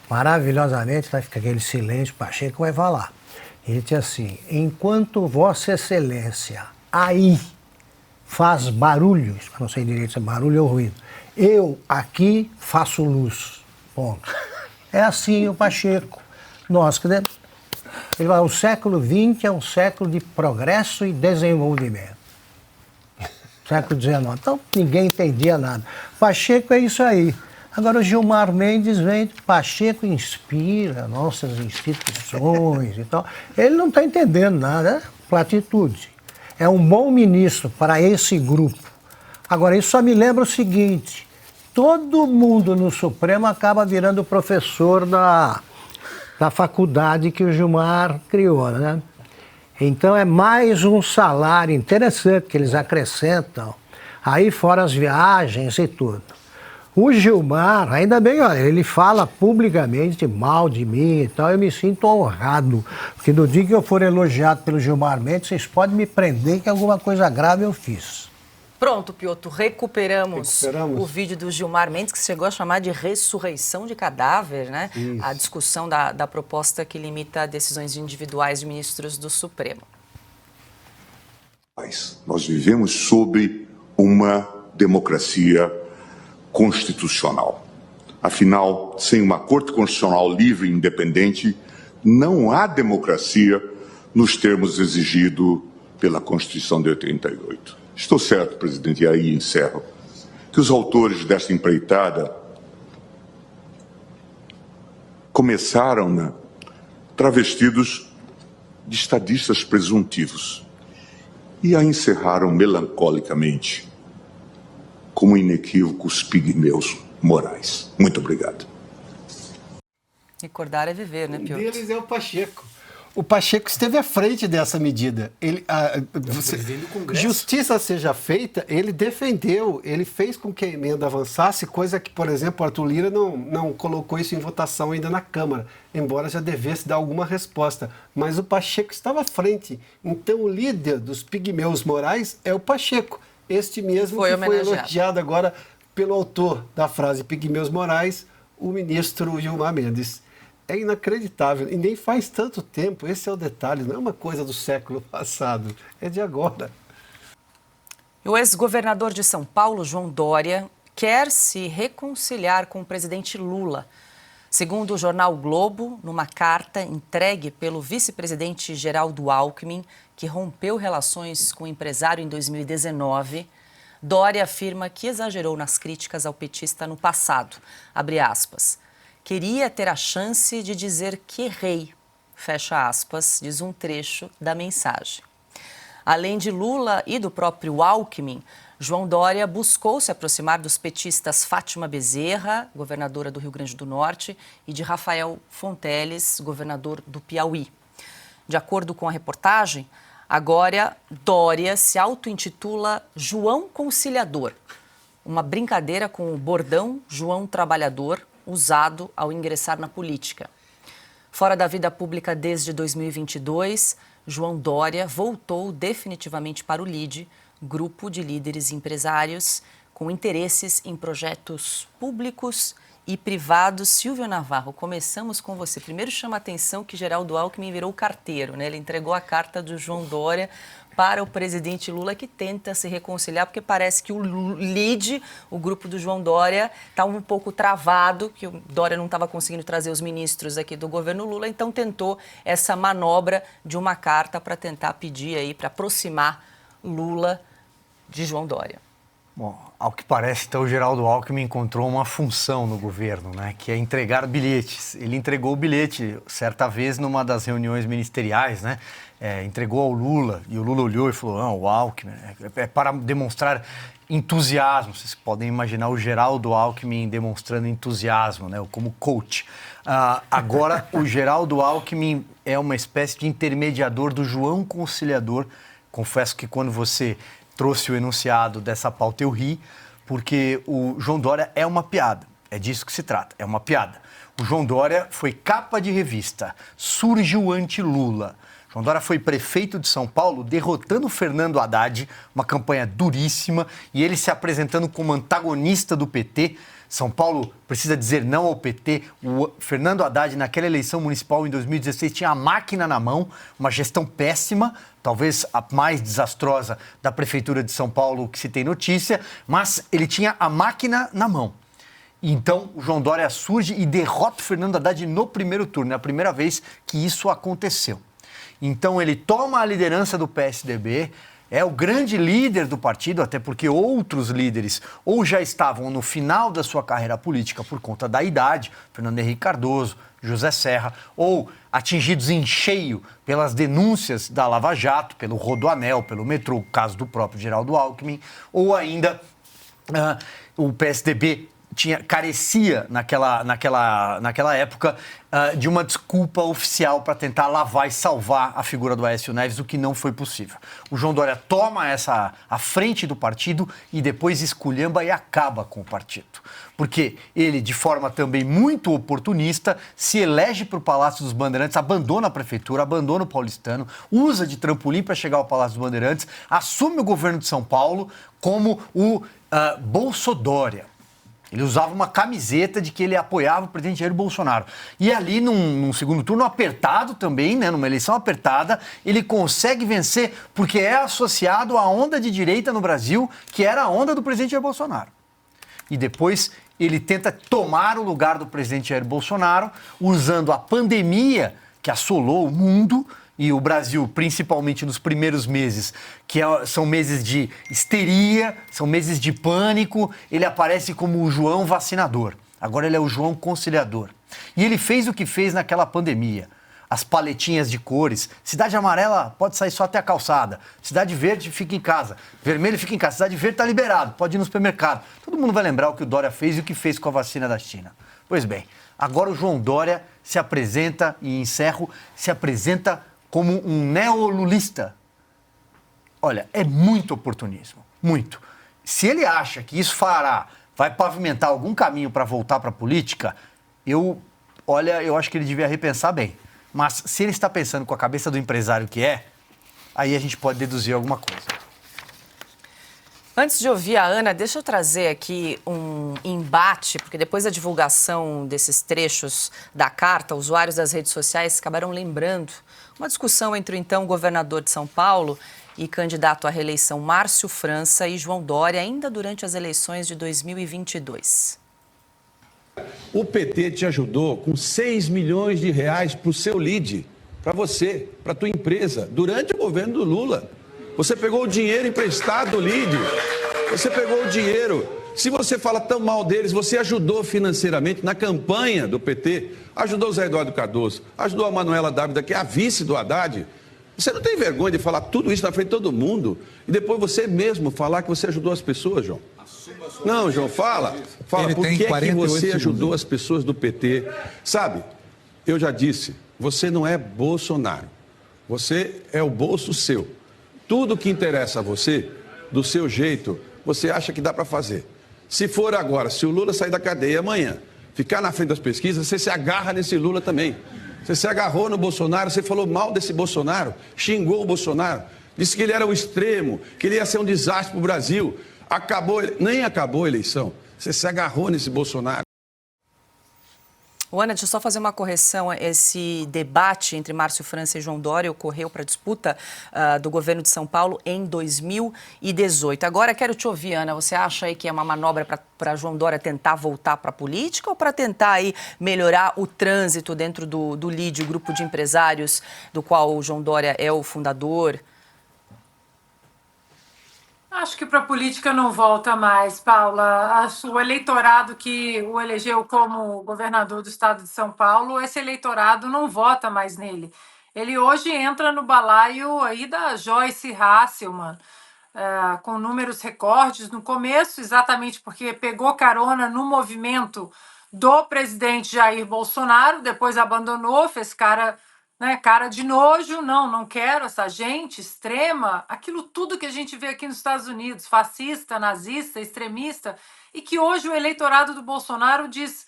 maravilhosamente, fica aquele silêncio, Pacheco vai falar. Ele diz assim: enquanto Vossa Excelência aí faz barulhos, não sei direito se é barulho ou ruído, eu aqui faço luz. Ponto. É assim o Pacheco. Ele vai, o século XX é um século de progresso e desenvolvimento. Século XIX. Então ninguém entendia nada. Pacheco é isso aí. Agora o Gilmar Mendes vem, Pacheco inspira nossas instituições e tal. Ele não está entendendo nada, é platitude. É um bom ministro para esse grupo. Agora, isso só me lembra o seguinte: todo mundo no Supremo acaba virando professor da faculdade que o Gilmar criou, né? Então é mais um salário interessante que eles acrescentam, aí fora as viagens e tudo. O Gilmar, ainda bem, olha, ele fala publicamente mal de mim e tal, eu me sinto honrado, porque no dia que eu for elogiado pelo Gilmar Mendes, vocês podem me prender que alguma coisa grave eu fiz. Pronto, Piotr, recuperamos o vídeo do Gilmar Mendes, que chegou a chamar de ressurreição de cadáver, né? Isso. A discussão da proposta que limita decisões individuais de ministros do Supremo. Nós vivemos sob uma democracia constitucional. Afinal, sem uma Corte Constitucional livre e independente, não há democracia nos termos exigidos pela Constituição de 88. Estou certo, presidente, e aí encerro, que os autores desta empreitada começaram travestidos de estadistas presuntivos e a encerraram melancolicamente como inequívocos pigmeus morais. Muito obrigado. Recordar é viver, né, Um Piotr? deles é o Pacheco. O Pacheco esteve à frente dessa medida. Justiça seja feita, ele defendeu, ele fez com que a emenda avançasse, coisa que, por exemplo, Arthur Lira não colocou isso em votação ainda na Câmara, embora já devesse dar alguma resposta. Mas o Pacheco estava à frente. Então, o líder dos pigmeus morais é o Pacheco. Este mesmo que foi elogiado agora pelo autor da frase pigmeus morais, o ministro Gilmar Mendes. É inacreditável, e nem faz tanto tempo, esse é o detalhe, não é uma coisa do século passado, é de agora. O ex-governador de São Paulo, João Dória, quer se reconciliar com o presidente Lula. Segundo o jornal o Globo, numa carta entregue pelo vice-presidente Geraldo Alckmin, que rompeu relações com o empresário em 2019, Dória afirma que exagerou nas críticas ao petista no passado. Abre aspas. Queria ter a chance de dizer que errei, fecha aspas, diz um trecho da mensagem. Além de Lula e do próprio Alckmin, João Dória buscou se aproximar dos petistas Fátima Bezerra, governadora do Rio Grande do Norte, e de Rafael Fonteles, governador do Piauí. De acordo com a reportagem, agora Dória se auto-intitula João Conciliador, uma brincadeira com o bordão João Trabalhador, usado ao ingressar na política. Fora da vida pública desde 2022, João Dória voltou definitivamente para o LIDE, grupo de líderes empresários com interesses em projetos públicos e privados. Silvio Navarro, começamos com você. Primeiro chama a atenção que Geraldo Alckmin virou carteiro, né? Ele entregou a carta do João Dória para o presidente Lula, que tenta se reconciliar, porque parece que o LIDE, o grupo do João Dória, está um pouco travado, que o Dória não estava conseguindo trazer os ministros aqui do governo Lula, então tentou essa manobra de uma carta para tentar pedir aí, para aproximar Lula de João Dória. Bom, ao que parece, então, o Geraldo Alckmin encontrou uma função no governo, né, que é entregar bilhetes. Ele entregou o bilhete, certa vez, numa das reuniões ministeriais, né, entregou ao Lula, e o Lula olhou e falou, não, o Alckmin é para demonstrar entusiasmo. Vocês podem imaginar o Geraldo Alckmin demonstrando entusiasmo, né, como coach. Agora, o Geraldo Alckmin é uma espécie de intermediador do João Conciliador. Confesso que quando você trouxe o enunciado dessa pauta eu ri, porque o João Dória é uma piada. É disso que se trata, é uma piada. O João Dória foi capa de revista, surge o anti-Lula. João Dória foi prefeito de São Paulo, derrotando Fernando Haddad, uma campanha duríssima, e ele se apresentando como antagonista do PT. São Paulo precisa dizer não ao PT. O Fernando Haddad, naquela eleição municipal em 2016, tinha a máquina na mão, uma gestão péssima, talvez a mais desastrosa da Prefeitura de São Paulo que se tem notícia, mas ele tinha a máquina na mão. Então, o João Dória surge e derrota o Fernando Haddad no primeiro turno. É a primeira vez que isso aconteceu. Então, ele toma a liderança do PSDB, é o grande líder do partido, até porque outros líderes ou já estavam no final da sua carreira política por conta da idade, Fernando Henrique Cardoso, José Serra, ou atingidos em cheio pelas denúncias da Lava Jato, pelo Rodoanel, pelo metrô, o caso do próprio Geraldo Alckmin, ou ainda o PSDB carecia naquela época de uma desculpa oficial para tentar lavar e salvar a figura do Aécio Neves, o que não foi possível. O João Dória toma a frente do partido e depois esculhamba e acaba com o partido. Porque ele, de forma também muito oportunista, se elege para o Palácio dos Bandeirantes, abandona a prefeitura, abandona o paulistano, usa de trampolim para chegar ao Palácio dos Bandeirantes, assume o governo de São Paulo como o Bolsodória. Ele usava uma camiseta de que ele apoiava o presidente Jair Bolsonaro. E ali, num segundo turno apertado também, né, numa eleição apertada, ele consegue vencer porque é associado à onda de direita no Brasil, que era a onda do presidente Jair Bolsonaro. E depois ele tenta tomar o lugar do presidente Jair Bolsonaro, usando a pandemia que assolou o mundo e o Brasil, principalmente nos primeiros meses, que são meses de histeria, são meses de pânico, ele aparece como o João vacinador. Agora ele é o João conciliador. E ele fez o que fez naquela pandemia. As paletinhas de cores. Cidade amarela pode sair só até a calçada. Cidade verde fica em casa. Vermelho fica em casa. Cidade verde está liberado, pode ir no supermercado. Todo mundo vai lembrar o que o Dória fez e o que fez com a vacina da China. Pois bem, agora o João Dória se apresenta, e encerro, se apresenta como um neolulista. Olha, é muito oportunismo, muito. Se ele acha que isso vai pavimentar algum caminho para voltar para a política, eu acho que ele devia repensar bem. Mas se ele está pensando com a cabeça do empresário que é, aí a gente pode deduzir alguma coisa. Antes de ouvir a Ana, deixa eu trazer aqui um embate, porque depois da divulgação desses trechos da carta, usuários das redes sociais acabaram lembrando uma discussão entre o então governador de São Paulo e candidato à reeleição Márcio França e João Dória, ainda durante as eleições de 2022. O PT te ajudou com 6 milhões de reais para o seu lead, para você, para a tua empresa, durante o governo do Lula. Você pegou o dinheiro emprestado do lead, você pegou o dinheiro. Se você fala tão mal deles, você ajudou financeiramente na campanha do PT, ajudou o Zé Eduardo Cardoso, ajudou a Manuela Dávila, que é a vice do Haddad. Você não tem vergonha de falar tudo isso na frente de todo mundo e depois você mesmo falar que você ajudou as pessoas, João? Não, João, fala por que é que você ajudou as pessoas do PT? Sabe, eu já disse, você não é Bolsonaro, você é o bolso seu. Tudo que interessa a você, do seu jeito, você acha que dá para fazer. Se for agora, se o Lula sair da cadeia amanhã, ficar na frente das pesquisas, você se agarra nesse Lula também. Você se agarrou no Bolsonaro, você falou mal desse Bolsonaro, xingou o Bolsonaro, disse que ele era o extremo, que ele ia ser um desastre para o Brasil. Nem acabou a eleição. Você se agarrou nesse Bolsonaro. Ana, deixa eu só fazer uma correção. Esse debate entre Márcio França e João Dória ocorreu para a disputa do governo de São Paulo em 2018. Agora quero te ouvir, Ana. Você acha aí que é uma manobra para João Dória tentar voltar para a política ou para tentar aí melhorar o trânsito dentro do LIDE, o grupo de empresários do qual o João Dória é o fundador? Acho que para a política não volta mais, Paula. O eleitorado que o elegeu como governador do estado de São Paulo, esse eleitorado não vota mais nele. Ele hoje entra no balaio aí da Joyce Hasselmann, com números recordes no começo, exatamente porque pegou carona no movimento do presidente Jair Bolsonaro, depois abandonou, fez cara de nojo, não quero essa gente extrema, aquilo tudo que a gente vê aqui nos Estados Unidos, fascista, nazista, extremista, e que hoje o eleitorado do Bolsonaro diz,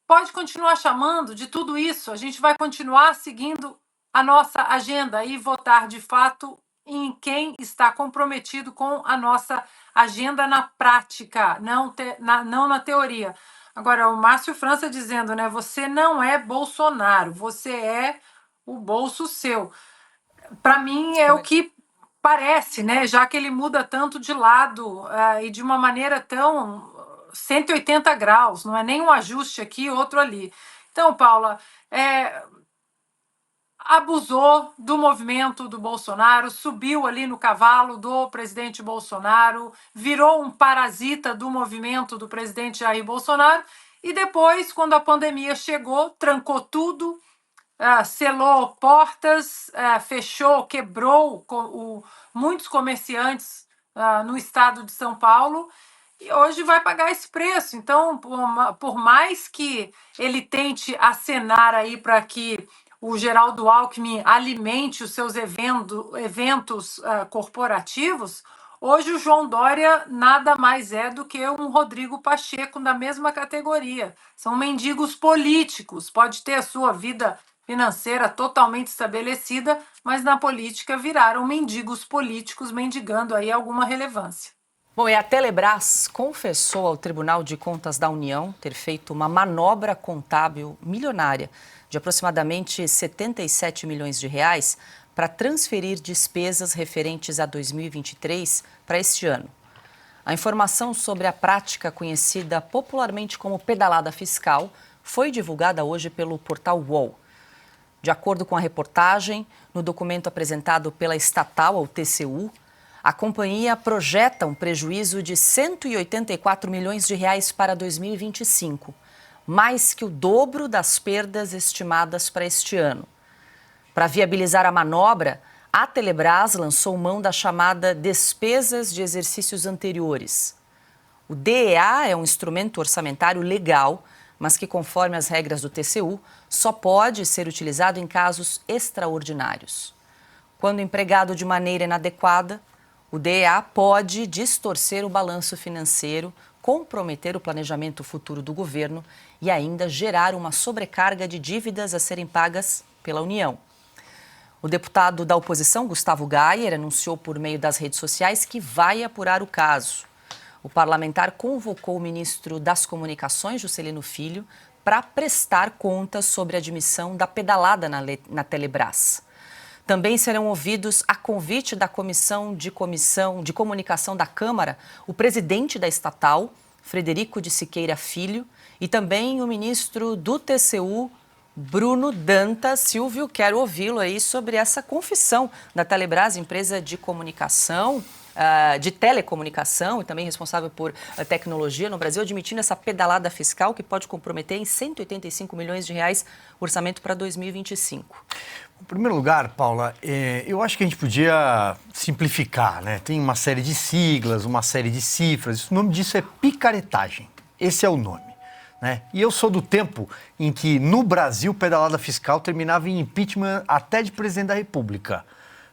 pode continuar chamando de tudo isso, a gente vai continuar seguindo a nossa agenda e votar de fato em quem está comprometido com a nossa agenda na prática, não na teoria. Agora, o Márcio França dizendo, você não é Bolsonaro, você é o bolso seu. Para mim é o que parece, já que ele muda tanto de lado e de uma maneira tão 180 graus, não é nem um ajuste aqui, outro ali. Então, Paula, abusou do movimento do Bolsonaro, subiu ali no cavalo do presidente Bolsonaro, virou um parasita do movimento do presidente Jair Bolsonaro e depois, quando a pandemia chegou, trancou tudo, selou portas, fechou, quebrou muitos comerciantes no estado de São Paulo e hoje vai pagar esse preço. Então, por mais que ele tente acenar aí para que o Geraldo Alckmin alimente os seus eventos corporativos, hoje o João Dória nada mais é do que um Rodrigo Pacheco da mesma categoria. São mendigos políticos, pode ter a sua vida financeira totalmente estabelecida, mas na política viraram mendigos políticos, mendigando aí alguma relevância. Bom, e a Telebrás confessou ao Tribunal de Contas da União ter feito uma manobra contábil milionária de aproximadamente 77 milhões de reais para transferir despesas referentes a 2023 para este ano. A informação sobre a prática conhecida popularmente como pedalada fiscal foi divulgada hoje pelo portal UOL. De acordo com a reportagem, no documento apresentado pela estatal ao TCU, a companhia projeta um prejuízo de 184 milhões de reais para 2025, mais que o dobro das perdas estimadas para este ano. Para viabilizar a manobra, a Telebrás lançou mão da chamada despesas de exercícios anteriores. O DEA é um instrumento orçamentário legal, mas que, conforme as regras do TCU, só pode ser utilizado em casos extraordinários. Quando empregado de maneira inadequada, o DEA pode distorcer o balanço financeiro, comprometer o planejamento futuro do governo e ainda gerar uma sobrecarga de dívidas a serem pagas pela União. O deputado da oposição, Gustavo Gayer, anunciou por meio das redes sociais que vai apurar o caso. O parlamentar convocou o ministro das Comunicações, Juscelino Filho, para prestar contas sobre a admissão da pedalada na Telebrás. Também serão ouvidos, a convite da Comissão de Comunicação da Câmara, o presidente da estatal, Frederico de Siqueira Filho, e também o ministro do TCU, Bruno Dantas. Silvio, quero ouvi-lo aí sobre essa confissão da Telebrás, empresa de comunicação, de telecomunicação e também responsável por tecnologia no Brasil, admitindo essa pedalada fiscal que pode comprometer em 185 milhões de reais o orçamento para 2025. Em primeiro lugar, Paula, eu acho que a gente podia simplificar, né? Tem uma série de siglas, uma série de cifras, o nome disso é picaretagem, esse é o nome, né? E eu sou do tempo em que no Brasil pedalada fiscal terminava em impeachment até de presidente da República.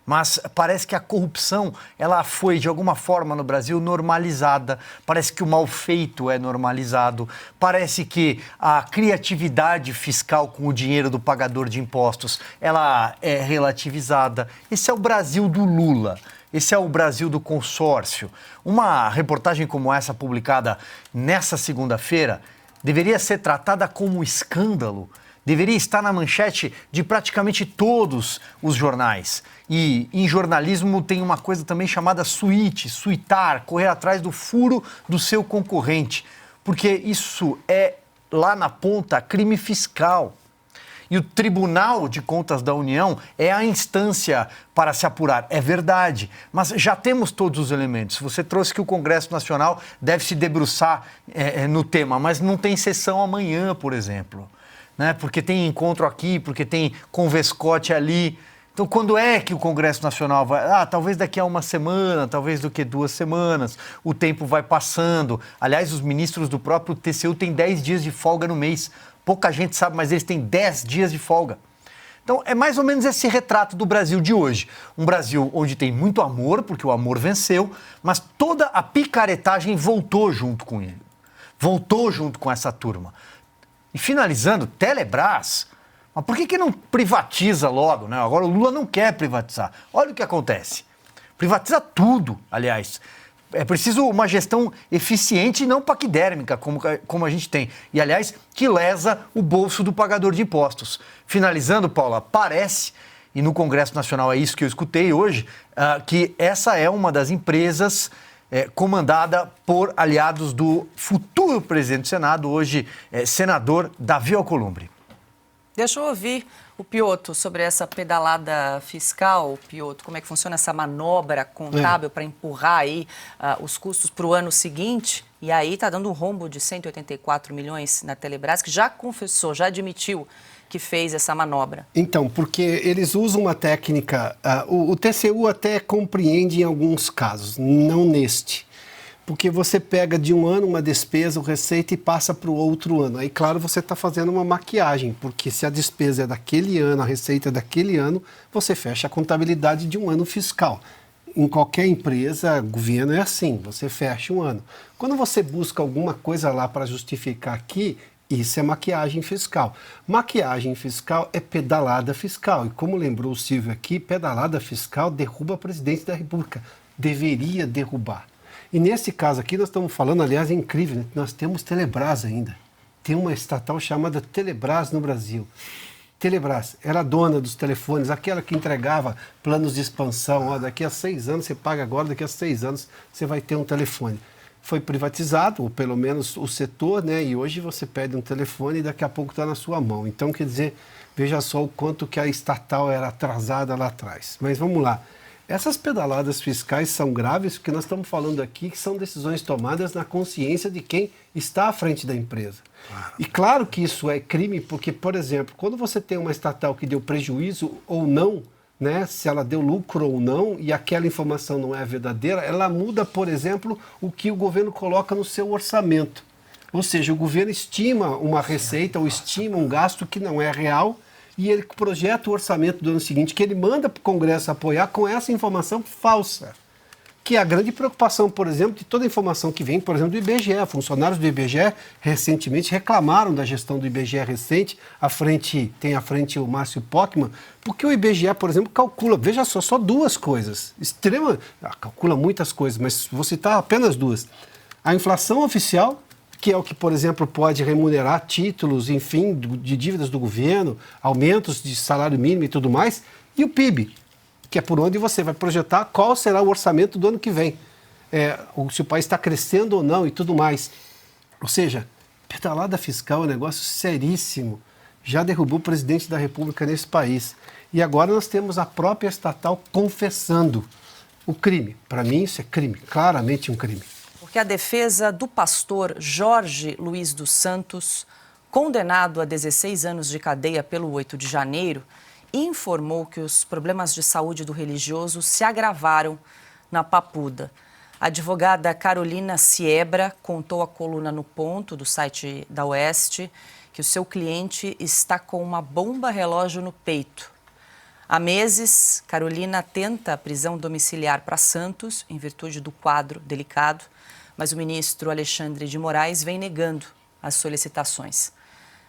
Mas parece que a corrupção, ela foi, de alguma forma, no Brasil, normalizada. Parece que o mal feito é normalizado. Parece que a criatividade fiscal com o dinheiro do pagador de impostos, ela é relativizada. Esse é o Brasil do Lula. Esse é o Brasil do consórcio. Uma reportagem como essa, publicada nessa segunda-feira, deveria ser tratada como escândalo. Deveria estar na manchete de praticamente todos os jornais. E em jornalismo tem uma coisa também chamada suitar, correr atrás do furo do seu concorrente. Porque isso é, lá na ponta, crime fiscal. E o Tribunal de Contas da União é a instância para se apurar. É verdade, mas já temos todos os elementos. Você trouxe que o Congresso Nacional deve se debruçar no tema, mas não tem sessão amanhã, por exemplo. Né? Porque tem encontro aqui, porque tem convescote ali. Então, quando é que o Congresso Nacional vai... talvez daqui a uma semana, talvez daqui a 2 semanas. O tempo vai passando. Aliás, os ministros do próprio TCU têm 10 dias de folga no mês. Pouca gente sabe, mas eles têm 10 dias de folga. Então, é mais ou menos esse retrato do Brasil de hoje. Um Brasil onde tem muito amor, porque o amor venceu, mas toda a picaretagem voltou junto com ele. Voltou junto com essa turma. E finalizando, Telebrás, mas por que não privatiza logo, né? Agora o Lula não quer privatizar. Olha o que acontece. Privatiza tudo, aliás. É preciso uma gestão eficiente e não paquidérmica, como a gente tem. E, aliás, que lesa o bolso do pagador de impostos. Finalizando, Paula, parece, e no Congresso Nacional é isso que eu escutei hoje, que essa é uma das empresas comandada por aliados do futuro presidente do Senado, hoje senador Davi Alcolumbre. Deixa eu ouvir o Piotto sobre essa pedalada fiscal, Piotto, como é que funciona essa manobra contábil para empurrar aí os custos para o ano seguinte, e aí está dando um rombo de 184 milhões na Telebrás, que já confessou, já admitiu que fez essa manobra. Então, porque eles usam uma técnica, o TCU até compreende em alguns casos, não neste. Porque você pega de um ano uma despesa, uma receita e passa para o outro ano. Aí, claro, você está fazendo uma maquiagem, porque se a despesa é daquele ano, a receita é daquele ano, você fecha a contabilidade de um ano fiscal. Em qualquer empresa, governo é assim, você fecha um ano. Quando você busca alguma coisa lá para justificar aqui, isso é maquiagem fiscal. Maquiagem fiscal é pedalada fiscal. E como lembrou o Silvio aqui, pedalada fiscal derruba o presidente da República. Deveria derrubar. E nesse caso aqui nós estamos falando, aliás, é incrível, né? Nós temos Telebrás ainda. Tem uma estatal chamada Telebrás no Brasil. Telebrás era dona dos telefones, aquela que entregava planos de expansão. Daqui a 6 anos você paga agora, daqui a 6 anos você vai ter um telefone. Foi privatizado, ou pelo menos o setor, né? E hoje você pede um telefone e daqui a pouco está na sua mão. Então, quer dizer, veja só o quanto que a estatal era atrasada lá atrás. Mas vamos lá. Essas pedaladas fiscais são graves porque nós estamos falando aqui que são decisões tomadas na consciência de quem está à frente da empresa. Claro. E claro que isso é crime porque, por exemplo, quando você tem uma estatal que deu prejuízo ou não, né, se ela deu lucro ou não, e aquela informação não é verdadeira, ela muda, por exemplo, o que o governo coloca no seu orçamento. Ou seja, o governo estima uma receita ou estima um gasto que não é real e ele projeta o orçamento do ano seguinte, que ele manda para o Congresso apoiar com essa informação falsa. Que é a grande preocupação, por exemplo, de toda a informação que vem, por exemplo, do IBGE. Funcionários do IBGE recentemente reclamaram da gestão do IBGE recente, tem à frente o Márcio Pockmann, porque o IBGE, por exemplo, calcula, veja só duas coisas, calcula muitas coisas, mas vou citar apenas duas. A inflação oficial, que é o que, por exemplo, pode remunerar títulos, enfim, de dívidas do governo, aumentos de salário mínimo e tudo mais, e o PIB, que é por onde você vai projetar qual será o orçamento do ano que vem, se o país está crescendo ou não e tudo mais. Ou seja, pedalada fiscal é um negócio seríssimo, já derrubou o presidente da República nesse país. E agora nós temos a própria estatal confessando o crime. Para mim isso é crime, claramente um crime. Porque a defesa do pastor Jorge Luiz dos Santos, condenado a 16 anos de cadeia pelo 8 de janeiro, informou que os problemas de saúde do religioso se agravaram na Papuda. A advogada Carolina Siebra contou à coluna No Ponto, do site da Oeste, que o seu cliente está com uma bomba-relógio no peito. Há meses, Carolina tenta a prisão domiciliar para Santos, em virtude do quadro delicado, mas o ministro Alexandre de Moraes vem negando as solicitações.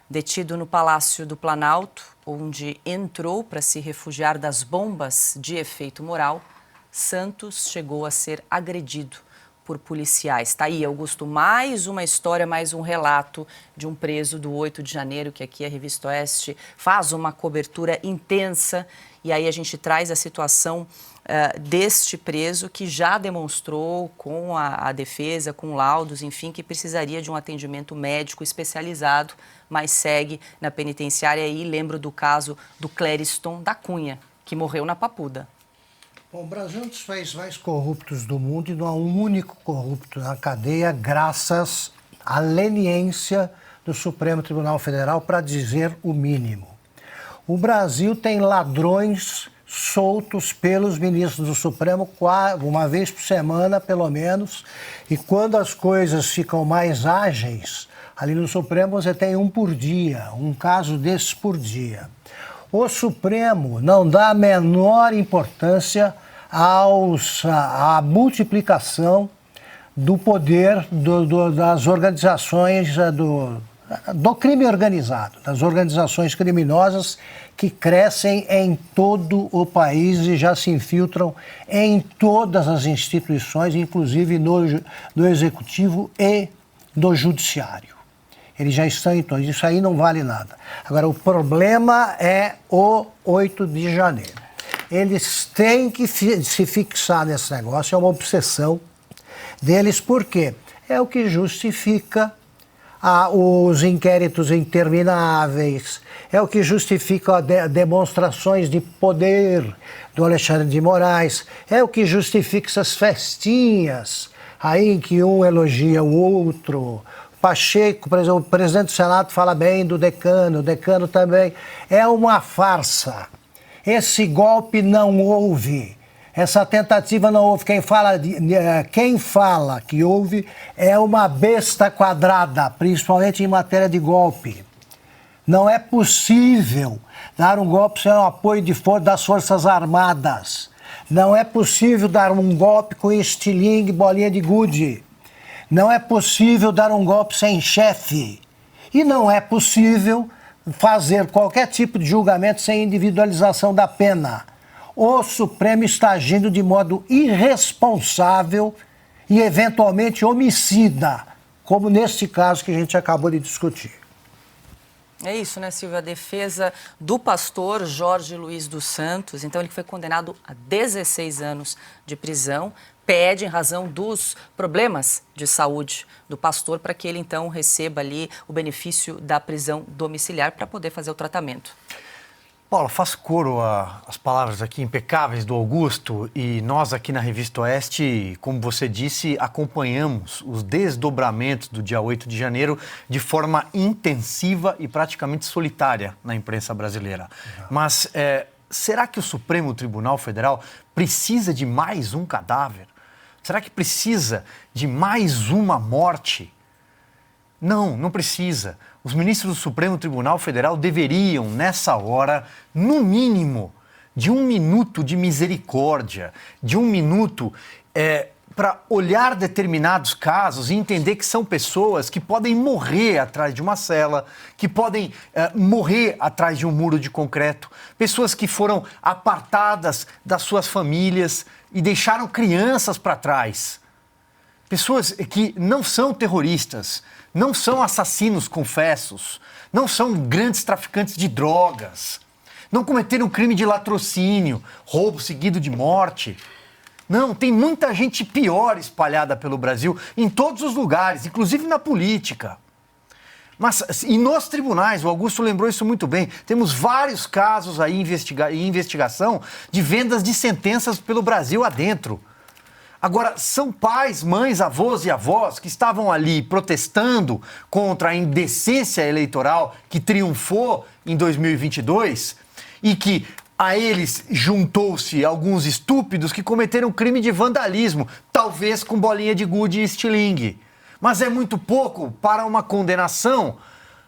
Detido no Palácio do Planalto, onde entrou para se refugiar das bombas de efeito moral, Santos chegou a ser agredido por policiais. Está aí, Augusto, mais uma história, mais um relato de um preso do 8 de janeiro, que aqui a Revista Oeste faz uma cobertura intensa. E aí a gente traz a situação deste preso que já demonstrou com a defesa, com laudos, enfim, que precisaria de um atendimento médico especializado, mas segue na penitenciária. E lembro do caso do Clériston da Cunha, que morreu na Papuda. Bom, o Brasil é um dos países mais corruptos do mundo e não há um único corrupto na cadeia, graças à leniência do Supremo Tribunal Federal, para dizer o mínimo. O Brasil tem ladrões soltos pelos ministros do Supremo uma vez por semana, pelo menos, e quando as coisas ficam mais ágeis, ali no Supremo você tem um por dia, um caso desses por dia. O Supremo não dá a menor importância à multiplicação do poder das organizações do crime organizado, das organizações criminosas que crescem em todo o país e já se infiltram em todas as instituições, inclusive no Executivo e no Judiciário. Eles já estão em todos, isso aí não vale nada. Agora, o problema é o 8 de janeiro. Eles têm que se fixar nesse negócio, é uma obsessão deles, porque é o que justifica os inquéritos intermináveis, é o que justifica demonstrações de poder do Alexandre de Moraes, é o que justifica essas festinhas aí em que um elogia o outro. Pacheco, por exemplo, o presidente do Senado fala bem do decano, o decano também. É uma farsa. Esse golpe não houve. Essa tentativa não houve. Quem fala que houve é uma besta quadrada, principalmente em matéria de golpe. Não é possível dar um golpe sem o apoio das Forças Armadas. Não é possível dar um golpe com estilingue, bolinha de gude. Não é possível dar um golpe sem chefe. E não é possível fazer qualquer tipo de julgamento sem individualização da pena. O Supremo está agindo de modo irresponsável e eventualmente homicida, como neste caso que a gente acabou de discutir. É isso, né, Silvia? A defesa do pastor Jorge Luiz dos Santos, então ele foi condenado a 16 anos de prisão, pede, em razão dos problemas de saúde do pastor, para que ele então receba ali o benefício da prisão domiciliar para poder fazer o tratamento. Paula, faço coro às palavras aqui impecáveis do Augusto, e nós aqui na Revista Oeste, como você disse, acompanhamos os desdobramentos do dia 8 de janeiro de forma intensiva e praticamente solitária na imprensa brasileira. Mas será que o Supremo Tribunal Federal precisa de mais um cadáver? Será que precisa de mais uma morte? Não precisa. Os ministros do Supremo Tribunal Federal deveriam, nessa hora, no mínimo, de 1 minuto de misericórdia, de 1 minuto para olhar determinados casos e entender que são pessoas que podem morrer atrás de uma cela, que podem morrer atrás de um muro de concreto, pessoas que foram apartadas das suas famílias e deixaram crianças para trás. Pessoas que não são terroristas, não são assassinos confessos, não são grandes traficantes de drogas, não cometeram crime de latrocínio, roubo seguido de morte. Não, tem muita gente pior espalhada pelo Brasil, em todos os lugares, inclusive na política. E nos tribunais, o Augusto lembrou isso muito bem, temos vários casos aí em investigação de vendas de sentenças pelo Brasil adentro. Agora, são pais, mães, avós e avós que estavam ali protestando contra a indecência eleitoral que triunfou em 2022 e que a eles juntou-se alguns estúpidos que cometeram crime de vandalismo, talvez com bolinha de gude e estilingue. Mas é muito pouco para uma condenação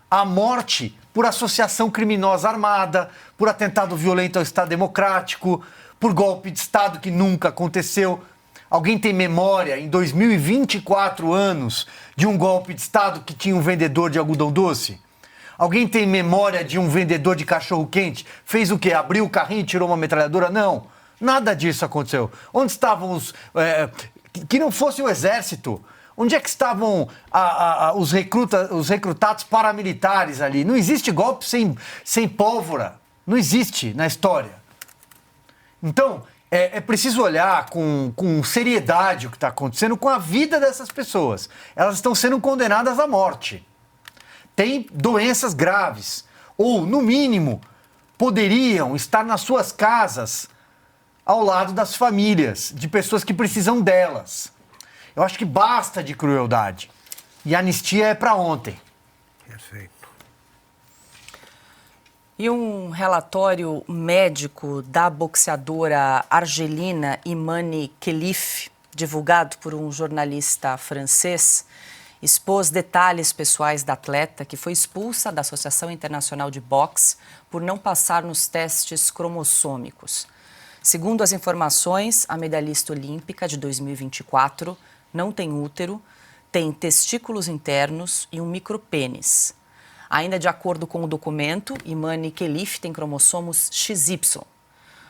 à morte por associação criminosa armada, por atentado violento ao Estado Democrático, por golpe de Estado que nunca aconteceu. Alguém tem memória, em 2024 anos, de um golpe de Estado que tinha um vendedor de algodão doce? Alguém tem memória de um vendedor de cachorro-quente? Fez o quê? Abriu o carrinho e tirou uma metralhadora? Não, nada disso aconteceu. Onde estavam os... que não fosse o exército? Onde é que estavam os recrutados paramilitares ali? Não existe golpe sem pólvora. Não existe na história. Então, é preciso olhar com seriedade o que está acontecendo com a vida dessas pessoas. Elas estão sendo condenadas à morte. Têm doenças graves. Ou, no mínimo, poderiam estar nas suas casas ao lado das famílias, de pessoas que precisam delas. Eu acho que basta de crueldade. E a anistia é para ontem. Perfeito. E um relatório médico da boxeadora argelina Imane Khelif, divulgado por um jornalista francês, expôs detalhes pessoais da atleta que foi expulsa da Associação Internacional de Boxe por não passar nos testes cromossômicos. Segundo as informações, a medalhista olímpica de 2024 não tem útero, tem testículos internos e um micropênis. Ainda de acordo com o documento, Imane Khelif tem cromossomos XY.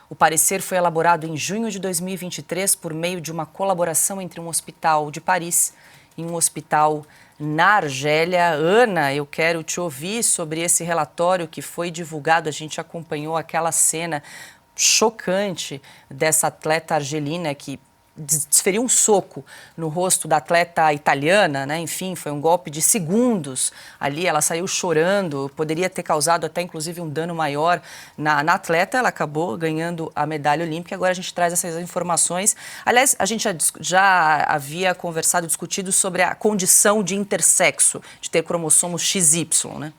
O parecer foi elaborado em junho de 2023 por meio de uma colaboração entre um hospital de Paris e um hospital na Argélia. Ana, eu quero te ouvir sobre esse relatório que foi divulgado. A gente acompanhou aquela cena chocante dessa atleta argelina que desferiu um soco no rosto da atleta italiana, né? Enfim, foi um golpe de segundos. Ali ela saiu chorando, poderia ter causado até inclusive um dano maior na atleta. Ela acabou ganhando a medalha olímpica. Agora a gente traz essas informações. Aliás, a gente já havia conversado, discutido sobre a condição de intersexo, de ter cromossomos XY, né?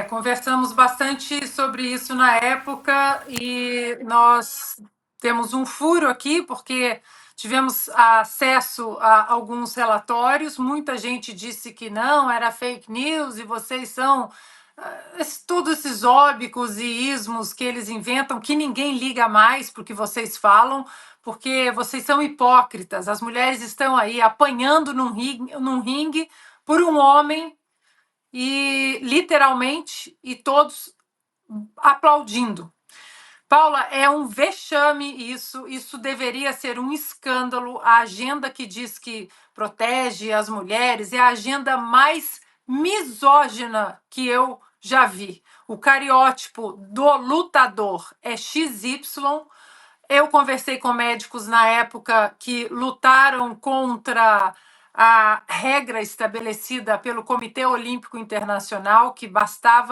Conversamos bastante sobre isso na época e nós temos um furo aqui, porque tivemos acesso a alguns relatórios, muita gente disse que não, era fake news e vocês são todos esses óbicos e ismos que eles inventam, que ninguém liga mais porque vocês falam, porque vocês são hipócritas. As mulheres estão aí apanhando num ringue por um homem e literalmente, e todos aplaudindo. Paula, é um vexame isso deveria ser um escândalo. A agenda que diz que protege as mulheres é a agenda mais misógina que eu já vi. O cariótipo do lutador é XY. Eu conversei com médicos na época que lutaram contra a regra estabelecida pelo Comitê Olímpico Internacional, que basta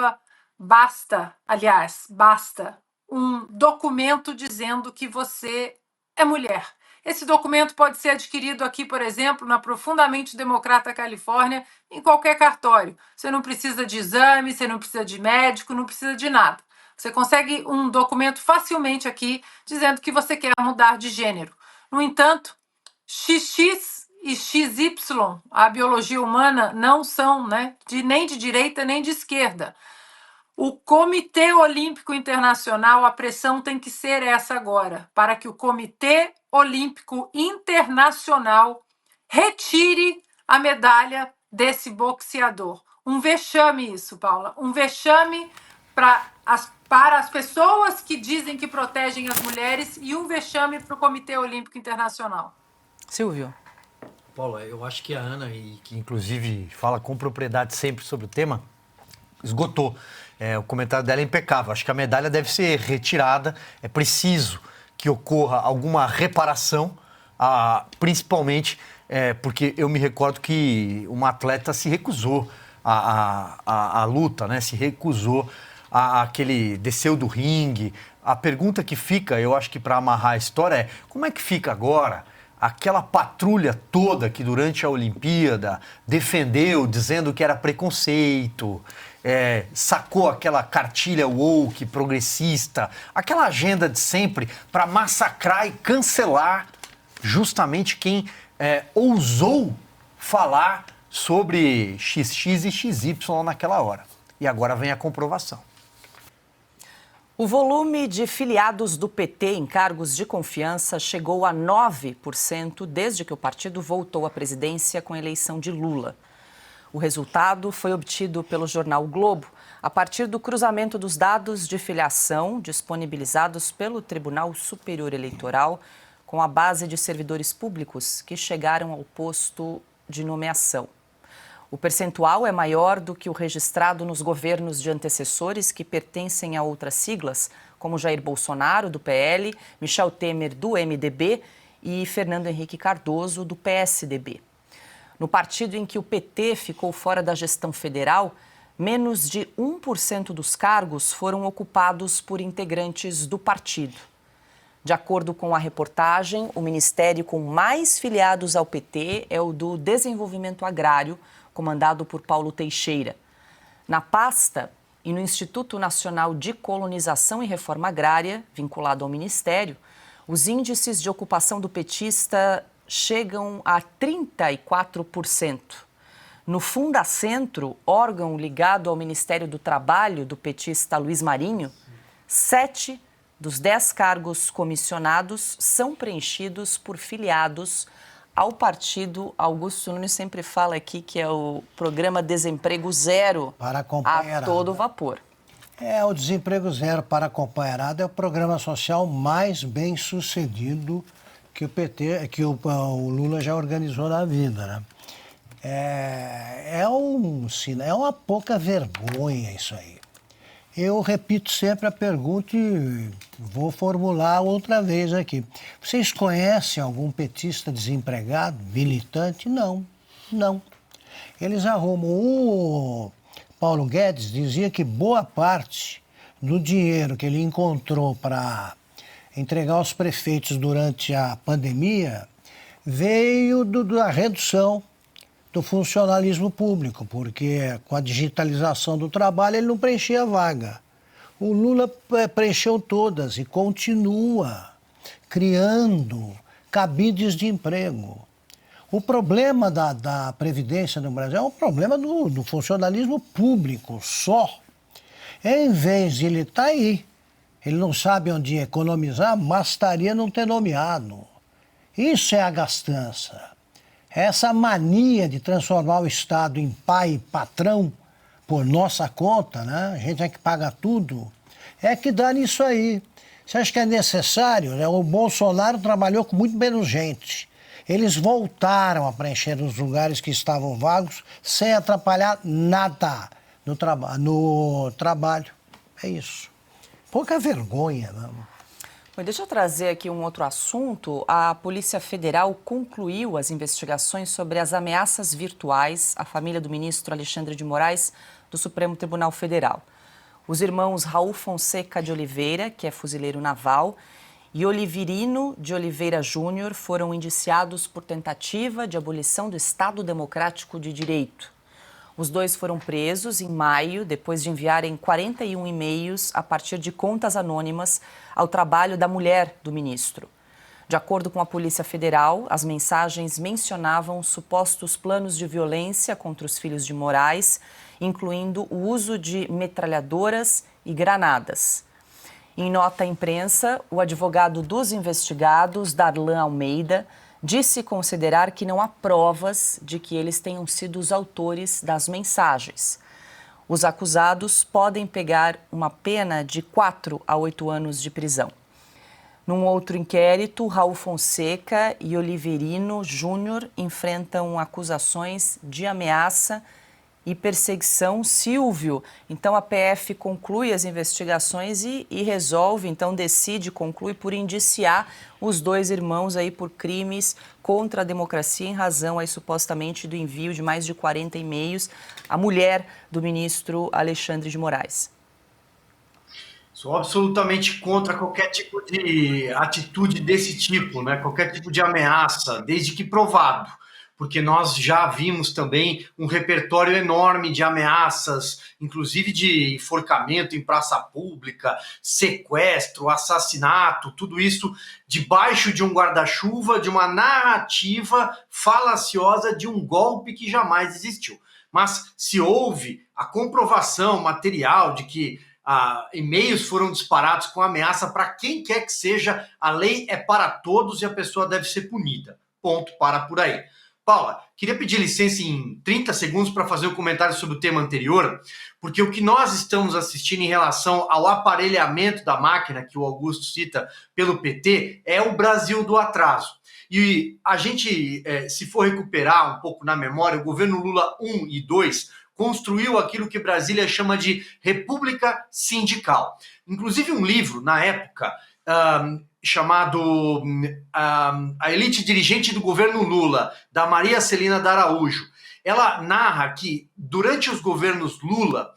um documento dizendo que você é mulher. Esse documento pode ser adquirido aqui, por exemplo, na Profundamente Democrata Califórnia, em qualquer cartório. Você não precisa de exame, você não precisa de médico, não precisa de nada. Você consegue um documento facilmente aqui dizendo que você quer mudar de gênero. No entanto, XX e XY, a biologia humana, não são, né, nem de direita nem de esquerda. O Comitê Olímpico Internacional, a pressão tem que ser essa agora, para que o Comitê Olímpico Internacional retire a medalha desse boxeador. Um vexame isso, Paula. Um vexame para as pessoas que dizem que protegem as mulheres e um vexame para o Comitê Olímpico Internacional. Silvio. Paula, eu acho que a Ana, e que inclusive fala com propriedade sempre sobre o tema, esgotou. O comentário dela é impecável. Acho que a medalha deve ser retirada. É preciso que ocorra alguma reparação, principalmente porque eu me recordo que uma atleta se recusou à luta, né? Se recusou desceu do ringue. A pergunta que fica, eu acho que para amarrar a história é: como é que fica agora aquela patrulha toda que durante a Olimpíada defendeu, dizendo que era preconceito, sacou aquela cartilha woke, progressista, aquela agenda de sempre para massacrar e cancelar justamente quem ousou falar sobre XX e XY naquela hora. E agora vem a comprovação. O volume de filiados do PT em cargos de confiança chegou a 9% desde que o partido voltou à presidência com a eleição de Lula. O resultado foi obtido pelo jornal o Globo a partir do cruzamento dos dados de filiação disponibilizados pelo Tribunal Superior Eleitoral com a base de servidores públicos que chegaram ao posto de nomeação. O percentual é maior do que o registrado nos governos de antecessores que pertencem a outras siglas, como Jair Bolsonaro, do PL, Michel Temer, do MDB e Fernando Henrique Cardoso, do PSDB. No partido em que o PT ficou fora da gestão federal, menos de 1% dos cargos foram ocupados por integrantes do partido. De acordo com a reportagem, o ministério com mais filiados ao PT é o do Desenvolvimento Agrário, comandado por Paulo Teixeira. Na pasta e no Instituto Nacional de Colonização e Reforma Agrária, vinculado ao Ministério, os índices de ocupação do petista chegam a 34%. No Fundacentro, órgão ligado ao Ministério do Trabalho do petista Luiz Marinho, 7 dos 10 cargos comissionados são preenchidos por filiados ao partido. Augusto Nunes sempre fala aqui que é o programa Desemprego Zero para a todo vapor. O Desemprego Zero para a Companheirada é o programa social mais bem sucedido que o PT, que o Lula já organizou na vida, né? É uma pouca vergonha isso aí. Eu repito sempre a pergunta e vou formular outra vez aqui. Vocês conhecem algum petista desempregado, militante? Não. Eles arrumam. O Paulo Guedes dizia que boa parte do dinheiro que ele encontrou para entregar aos prefeitos durante a pandemia veio da redução do funcionalismo público, porque com a digitalização do trabalho ele não preenchia a vaga. O Lula preencheu todas e continua criando cabides de emprego. O problema da Previdência no Brasil é um problema do funcionalismo público só. Em vez de ele estar aí, ele não sabe onde economizar, bastaria não ter nomeado. Isso é a gastança. Essa mania de transformar o Estado em pai e patrão por nossa conta, né? A gente é que paga tudo, é que dá nisso aí. Você acha que é necessário? Né? O Bolsonaro trabalhou com muito menos gente. Eles voltaram a preencher os lugares que estavam vagos sem atrapalhar nada no trabalho. É isso. Pouca vergonha, né? Deixa eu trazer aqui um outro assunto. A Polícia Federal concluiu as investigações sobre as ameaças virtuais à família do ministro Alexandre de Moraes do Supremo Tribunal Federal. Os irmãos Raul Fonseca de Oliveira, que é fuzileiro naval, e Olivirino de Oliveira Júnior foram indiciados por tentativa de abolição do Estado Democrático de Direito. Os dois foram presos em maio, depois de enviarem 41 e-mails a partir de contas anônimas ao trabalho da mulher do ministro. De acordo com a Polícia Federal, as mensagens mencionavam supostos planos de violência contra os filhos de Moraes, incluindo o uso de metralhadoras e granadas. Em nota à imprensa, o advogado dos investigados, Darlan Almeida, disse considerar que não há provas de que eles tenham sido os autores das mensagens. Os acusados podem pegar uma pena de 4 a 8 anos de prisão. Num outro inquérito, Raul Fonseca e Oliverino Júnior enfrentam acusações de ameaça e perseguição. Silvio, então a PF conclui as investigações e resolve, então conclui por indiciar os dois irmãos aí por crimes contra a democracia em razão aí supostamente do envio de mais de 40 e-mails à mulher do ministro Alexandre de Moraes. Sou absolutamente contra qualquer tipo de atitude desse tipo, né? Qualquer tipo de ameaça, desde que provado. Porque nós já vimos também um repertório enorme de ameaças, inclusive de enforcamento em praça pública, sequestro, assassinato, tudo isso debaixo de um guarda-chuva, de uma narrativa falaciosa de um golpe que jamais existiu. Mas se houve a comprovação material de que e-mails foram disparados com ameaça para quem quer que seja, a lei é para todos e a pessoa deve ser punida. Ponto, para por aí. Paula, queria pedir licença em 30 segundos para fazer um comentário sobre o tema anterior, porque o que nós estamos assistindo em relação ao aparelhamento da máquina, que o Augusto cita pelo PT, é o Brasil do atraso. E a gente, se for recuperar um pouco na memória, o governo Lula 1 e 2 construiu aquilo que Brasília chama de República Sindical. Inclusive um livro, na época, chamado A Elite Dirigente do Governo Lula, da Maria Celina D'Araújo. Ela narra que, durante os governos Lula,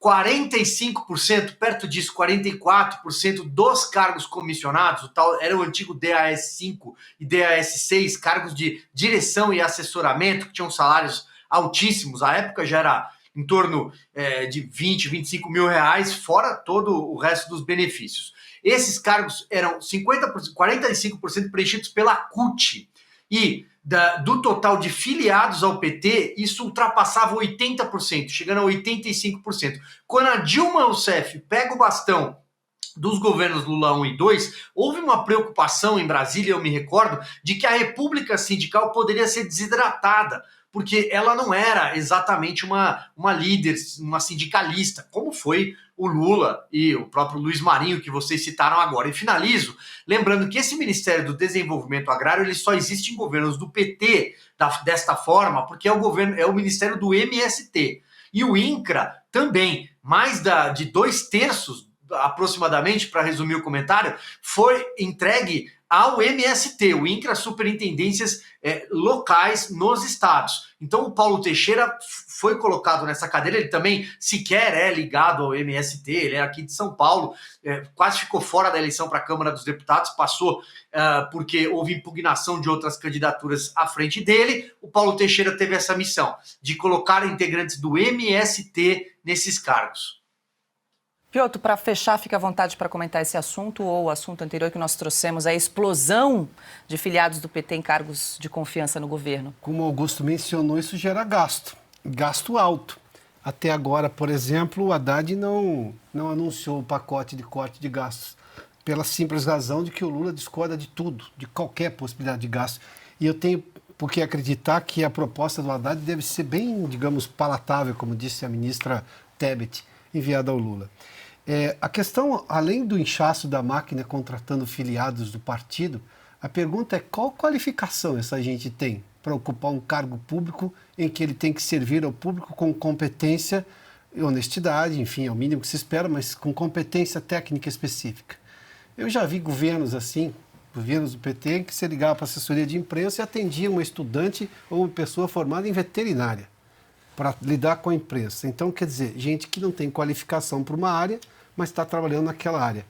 45%, perto disso, 44% dos cargos comissionados, o tal era o antigo DAS-5 e DAS-6, cargos de direção e assessoramento, que tinham salários altíssimos, à época já era em torno de 20, 25 mil reais, fora todo o resto dos benefícios. Esses cargos eram 45% preenchidos pela CUT. E do total de filiados ao PT, isso ultrapassava 80%, chegando a 85%. Quando a Dilma Rousseff pega o bastão dos governos Lula 1 e 2, houve uma preocupação em Brasília, eu me recordo, de que a República Sindical poderia ser desidratada, porque ela não era exatamente uma líder, uma sindicalista, como foi o Lula e o próprio Luiz Marinho, que vocês citaram agora. E finalizo lembrando que esse Ministério do Desenvolvimento Agrário ele só existe em governos do PT desta forma, porque é o Ministério do MST. E o INCRA também, mais de 2/3, aproximadamente, para resumir o comentário, foi entregue ao MST, o INCRA, Superintendências Locais nos estados. Então o Paulo Teixeira foi colocado nessa cadeira, ele também sequer é ligado ao MST, ele é aqui de São Paulo, quase ficou fora da eleição para a Câmara dos Deputados, passou porque houve impugnação de outras candidaturas à frente dele. O Paulo Teixeira teve essa missão de colocar integrantes do MST nesses cargos. Piotr, para fechar, fica à vontade para comentar esse assunto ou o assunto anterior que nós trouxemos, a explosão de filiados do PT em cargos de confiança no governo. Como o Augusto mencionou, isso gera gasto alto. Até agora, por exemplo, o Haddad não anunciou o pacote de corte de gastos, pela simples razão de que o Lula discorda de tudo, de qualquer possibilidade de gasto. E eu tenho por que acreditar que a proposta do Haddad deve ser bem, digamos, palatável, como disse a ministra Tebet, enviada ao Lula. A questão, além do inchaço da máquina contratando filiados do partido, a pergunta é qual qualificação essa gente tem para ocupar um cargo público em que ele tem que servir ao público com competência e honestidade, enfim, é o mínimo que se espera, mas com competência técnica específica. Eu já vi governos assim, governos do PT, que se ligava para a assessoria de imprensa e atendia uma estudante ou uma pessoa formada em veterinária para lidar com a imprensa. Então, quer dizer, gente que não tem qualificação para uma área, mas está trabalhando naquela área.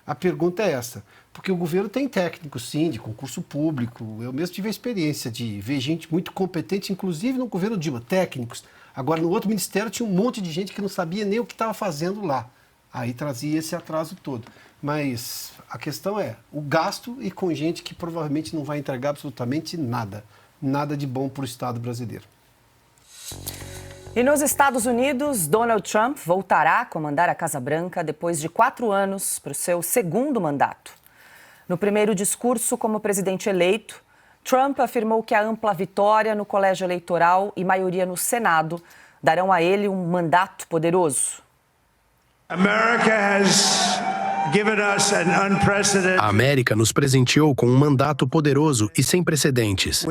A pergunta é essa, porque o governo tem técnicos, sim, de concurso público. Eu mesmo tive a experiência de ver gente muito competente, inclusive no governo Dilma, técnicos. Agora, no outro ministério tinha um monte de gente que não sabia nem o que estava fazendo lá. Aí trazia esse atraso todo. Mas a questão é o gasto e com gente que provavelmente não vai entregar absolutamente nada. Nada de bom para o Estado brasileiro. E nos Estados Unidos, Donald Trump voltará a comandar a Casa Branca depois de 4 anos para o seu segundo mandato. No primeiro discurso como presidente eleito, Trump afirmou que a ampla vitória no colégio eleitoral e maioria no Senado darão a ele um mandato poderoso. A América nos presenteou com um mandato poderoso e sem precedentes.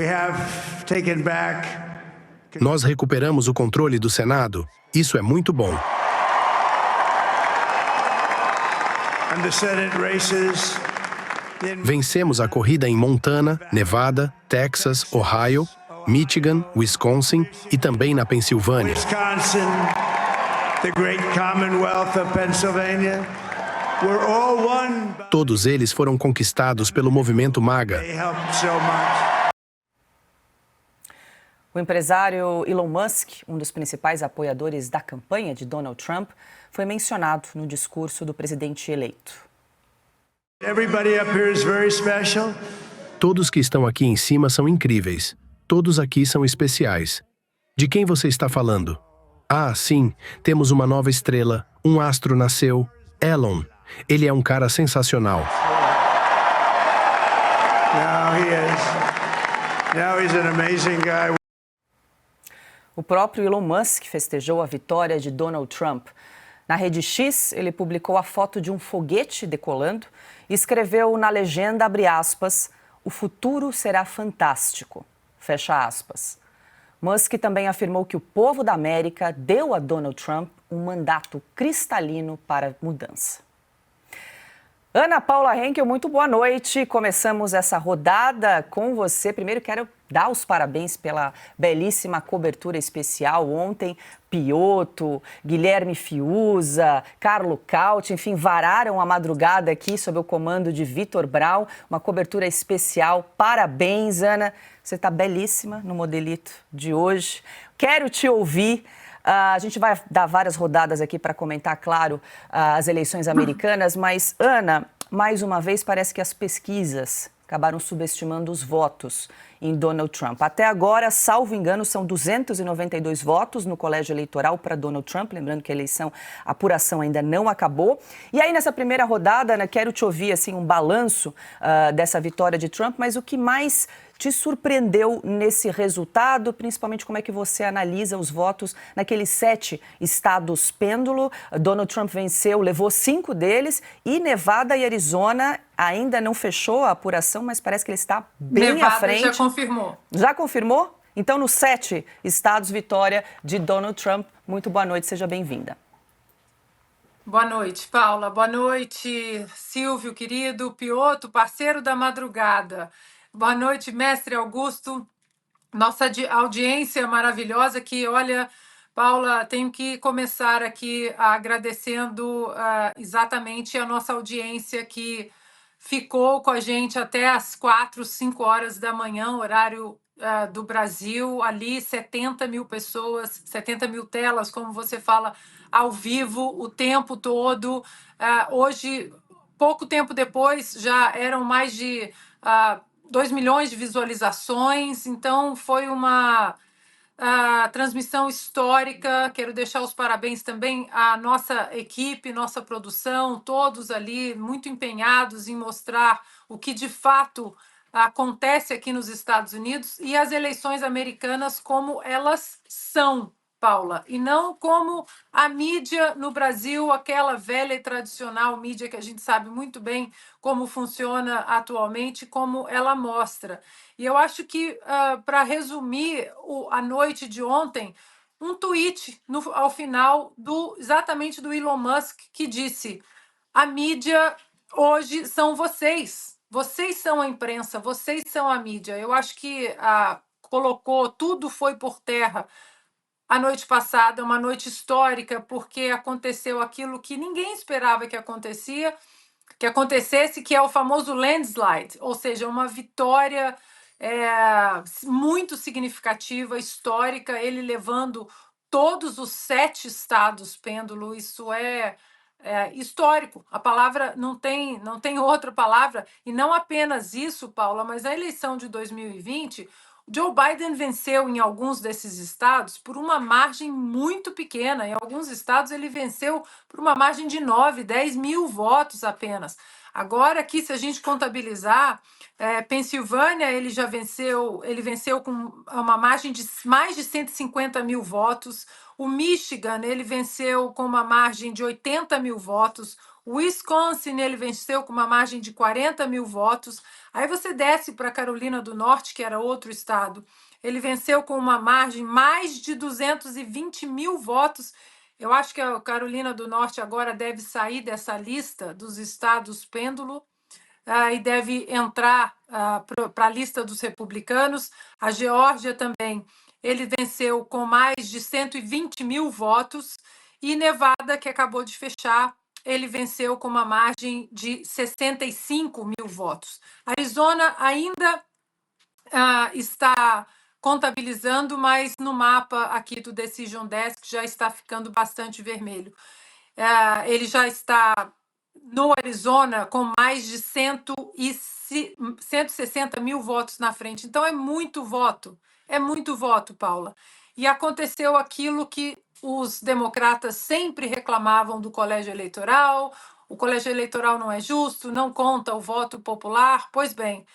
Nós recuperamos o controle do Senado. Isso é muito bom. Vencemos a corrida em Montana, Nevada, Texas, Ohio, Michigan, Wisconsin e também na Pensilvânia. Todos eles foram conquistados pelo movimento MAGA. O empresário Elon Musk, um dos principais apoiadores da campanha de Donald Trump, foi mencionado no discurso do presidente eleito. Todos que estão aqui em cima são incríveis. Todos aqui são especiais. De quem você está falando? Ah, sim, temos uma nova estrela. Um astro nasceu. Elon. Ele é um cara sensacional. Now he's an amazing guy. O próprio Elon Musk festejou a vitória de Donald Trump. Na rede X, ele publicou a foto de um foguete decolando e escreveu na legenda, abre aspas, "O futuro será fantástico", fecha aspas. Musk também afirmou que o povo da América deu a Donald Trump um mandato cristalino para mudança. Ana Paula Henkel, muito boa noite. Começamos essa rodada com você. Primeiro quero dar os parabéns pela belíssima cobertura especial ontem. Piotto, Guilherme Fiuza, Carlo Cauti, enfim, vararam a madrugada aqui sob o comando de Vitor Brown. Uma cobertura especial. Parabéns, Ana. Você está belíssima no modelito de hoje. Quero te ouvir. A gente vai dar várias rodadas aqui para comentar, claro, as eleições americanas, mas, Ana, mais uma vez parece que as pesquisas acabaram subestimando os votos em Donald Trump. Até agora, salvo engano, são 292 votos no colégio eleitoral para Donald Trump, lembrando que a apuração ainda não acabou. E aí, nessa primeira rodada, Ana, quero te ouvir assim, um balanço dessa vitória de Trump, mas o que mais te surpreendeu nesse resultado, principalmente como é que você analisa os votos naqueles 7 estados pêndulo? Donald Trump venceu, levou 5 deles e Nevada e Arizona ainda não fechou a apuração, mas parece que ele está bem Nevada à frente. Já confirmou. Já confirmou? Então, nos 7 estados, vitória de Donald Trump. Muito boa noite, seja bem-vinda. Boa noite, Paula. Boa noite, Silvio, querido, Piotto, parceiro da madrugada. Boa noite, mestre Augusto, nossa audiência maravilhosa que, olha, Paula, tenho que começar aqui agradecendo exatamente a nossa audiência que ficou com a gente até as 4, 5 horas da manhã, horário do Brasil, ali 70 mil pessoas, 70 mil telas, como você fala, ao vivo, o tempo todo. Hoje, pouco tempo depois, já eram mais de 2 milhões de visualizações, então foi uma transmissão histórica. Quero deixar os parabéns também à nossa equipe, nossa produção, todos ali muito empenhados em mostrar o que de fato acontece aqui nos Estados Unidos e as eleições americanas como elas são, Paula, e não como a mídia no Brasil, aquela velha e tradicional mídia que a gente sabe muito bem como funciona atualmente, como ela mostra. E eu acho que, para resumir a noite de ontem, um tweet ao final exatamente do Elon Musk, que disse: a mídia hoje são vocês. Vocês são a imprensa, vocês são a mídia. Eu acho que colocou, tudo foi por terra. A noite passada, uma noite histórica, porque aconteceu aquilo que ninguém esperava que acontecesse, que é o famoso landslide, ou seja, uma vitória muito significativa, histórica, ele levando todos os 7 estados pêndulo. Isso é histórico. A palavra não tem outra palavra. E não apenas isso, Paula, mas a eleição de 2020, Joe Biden venceu em alguns desses estados por uma margem muito pequena. Em alguns estados ele venceu por uma margem de 9, 10 mil votos apenas. Agora aqui, se a gente contabilizar, Pensilvânia ele venceu com uma margem de mais de 150 mil votos. O Michigan, ele venceu com uma margem de 80 mil votos. O Wisconsin, ele venceu com uma margem de 40 mil votos. Aí você desce para a Carolina do Norte, que era outro estado. Ele venceu com uma margem mais de 220 mil votos. Eu acho que a Carolina do Norte agora deve sair dessa lista dos estados pêndulo e deve entrar para a lista dos republicanos. A Geórgia também. Ele venceu com mais de 120 mil votos. E Nevada, que acabou de fechar, ele venceu com uma margem de 65 mil votos. Arizona ainda está contabilizando, mas no mapa aqui do Decision Desk já está ficando bastante vermelho. Ele já está no Arizona com mais de 160 mil votos na frente. Então é muito voto, Paula. E aconteceu aquilo que os democratas sempre reclamavam do colégio eleitoral: o colégio eleitoral não é justo, não conta o voto popular. Pois bem,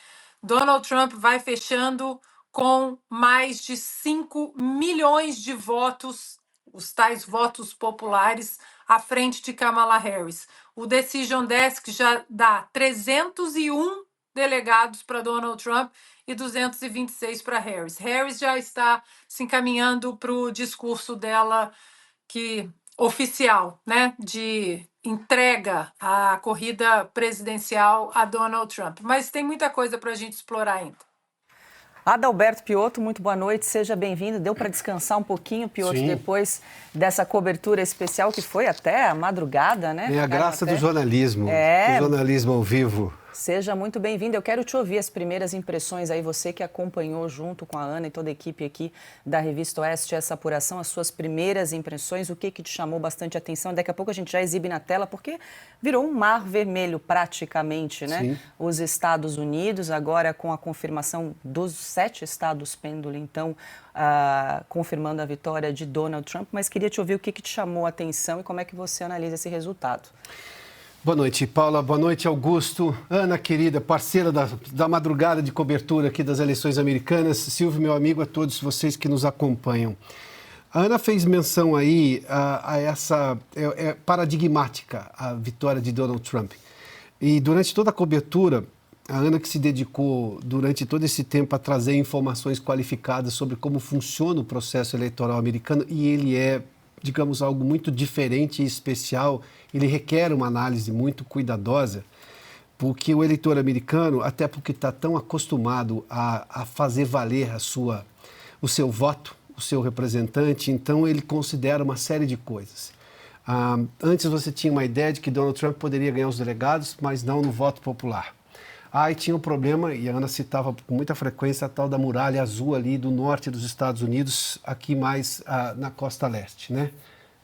Donald Trump vai fechando com mais de 5 milhões de votos, os tais votos populares, à frente de Kamala Harris. O Decision Desk já dá 301 delegados para Donald Trump e 226 para Harris. Harris já está se encaminhando para o discurso dela oficial, né, de entrega à corrida presidencial a Donald Trump. Mas tem muita coisa para a gente explorar ainda. Adalberto Piotto, muito boa noite, seja bem-vindo. Deu para descansar um pouquinho, Piotto, depois dessa cobertura especial que foi até a madrugada, né? É a graça do jornalismo, do jornalismo ao vivo. Seja muito bem-vindo. Eu quero te ouvir as primeiras impressões aí, você que acompanhou junto com a Ana e toda a equipe aqui da Revista Oeste essa apuração, as suas primeiras impressões, o que te chamou bastante atenção. Daqui a pouco a gente já exibe na tela, porque virou um mar vermelho praticamente, né? Sim. Os Estados Unidos, agora com a confirmação dos 7 estados pêndulo, então, confirmando a vitória de Donald Trump. Mas queria te ouvir o que te chamou a atenção e como é que você analisa esse resultado. Boa noite, Paula. Boa noite, Augusto. Ana, querida, parceira da madrugada de cobertura aqui das eleições americanas. Silvio, meu amigo, a todos vocês que nos acompanham. A Ana fez menção aí a essa... paradigmática a vitória de Donald Trump. E durante toda a cobertura, a Ana que se dedicou durante todo esse tempo a trazer informações qualificadas sobre como funciona o processo eleitoral americano, e ele é, digamos, algo muito diferente e especial. Ele requer uma análise muito cuidadosa, porque o eleitor americano, até porque está tão acostumado a fazer valer o seu voto, o seu representante, então ele considera uma série de coisas. Antes você tinha uma ideia de que Donald Trump poderia ganhar os delegados, mas não no voto popular. Aí tinha um problema, e a Ana citava com muita frequência a tal da muralha azul ali do norte dos Estados Unidos, aqui mais na costa leste, né?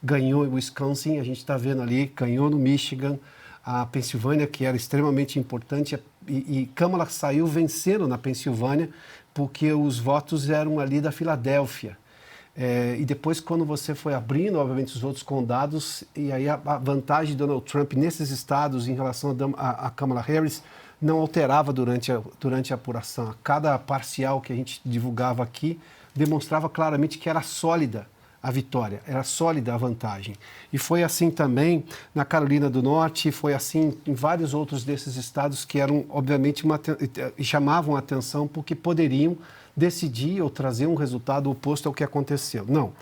Ganhou em Wisconsin, a gente está vendo ali, ganhou no Michigan, a Pensilvânia, que era extremamente importante, e Kamala saiu vencendo na Pensilvânia, porque os votos eram ali da Filadélfia. E depois, quando você foi abrindo, obviamente, os outros condados, e aí a vantagem de Donald Trump nesses estados em relação a Kamala Harris não alterava durante a apuração. Cada parcial que a gente divulgava aqui demonstrava claramente que era sólida a vitória, era sólida a vantagem. E foi assim também na Carolina do Norte, foi assim em vários outros desses estados que eram, obviamente, chamavam a atenção porque poderiam decidir ou trazer um resultado oposto ao que aconteceu. Não,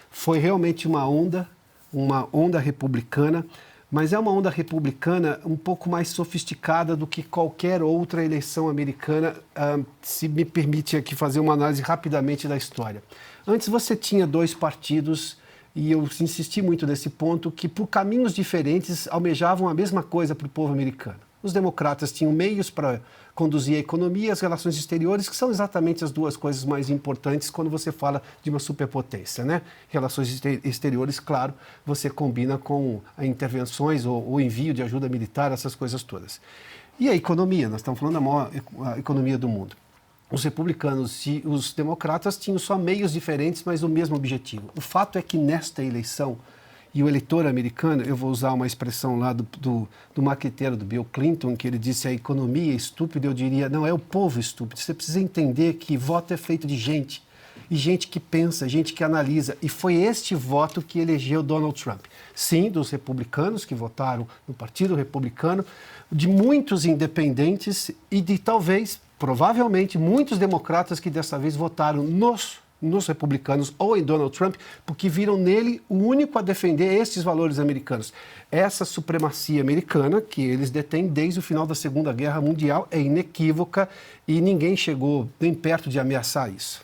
foi realmente uma onda republicana, mas é uma onda republicana um pouco mais sofisticada do que qualquer outra eleição americana, se me permite aqui fazer uma análise rapidamente da história. Antes você tinha 2 partidos, e eu insisti muito nesse ponto, que por caminhos diferentes almejavam a mesma coisa para o povo americano. Os democratas tinham meios para conduzir a economia e as relações exteriores, que são exatamente as duas coisas mais importantes quando você fala de uma superpotência, né? Relações exteriores, claro, você combina com intervenções ou o envio de ajuda militar, essas coisas todas. E a economia, nós estamos falando da maior economia do mundo. Os republicanos e os democratas tinham só meios diferentes, mas o mesmo objetivo. O fato é que nesta eleição, e o eleitor americano, eu vou usar uma expressão lá do marqueteiro do Bill Clinton, que ele disse: a economia é estúpida. Eu diria: não, é o povo estúpido. Você precisa entender que voto é feito de gente, e gente que pensa, gente que analisa. E foi este voto que elegeu Donald Trump. Sim, dos republicanos que votaram no Partido Republicano, de muitos independentes e de talvez, provavelmente, muitos democratas que dessa vez votaram nos republicanos ou em Donald Trump, porque viram nele o único a defender esses valores americanos. Essa supremacia americana, que eles detêm desde o final da Segunda Guerra Mundial, é inequívoca e ninguém chegou nem perto de ameaçar isso.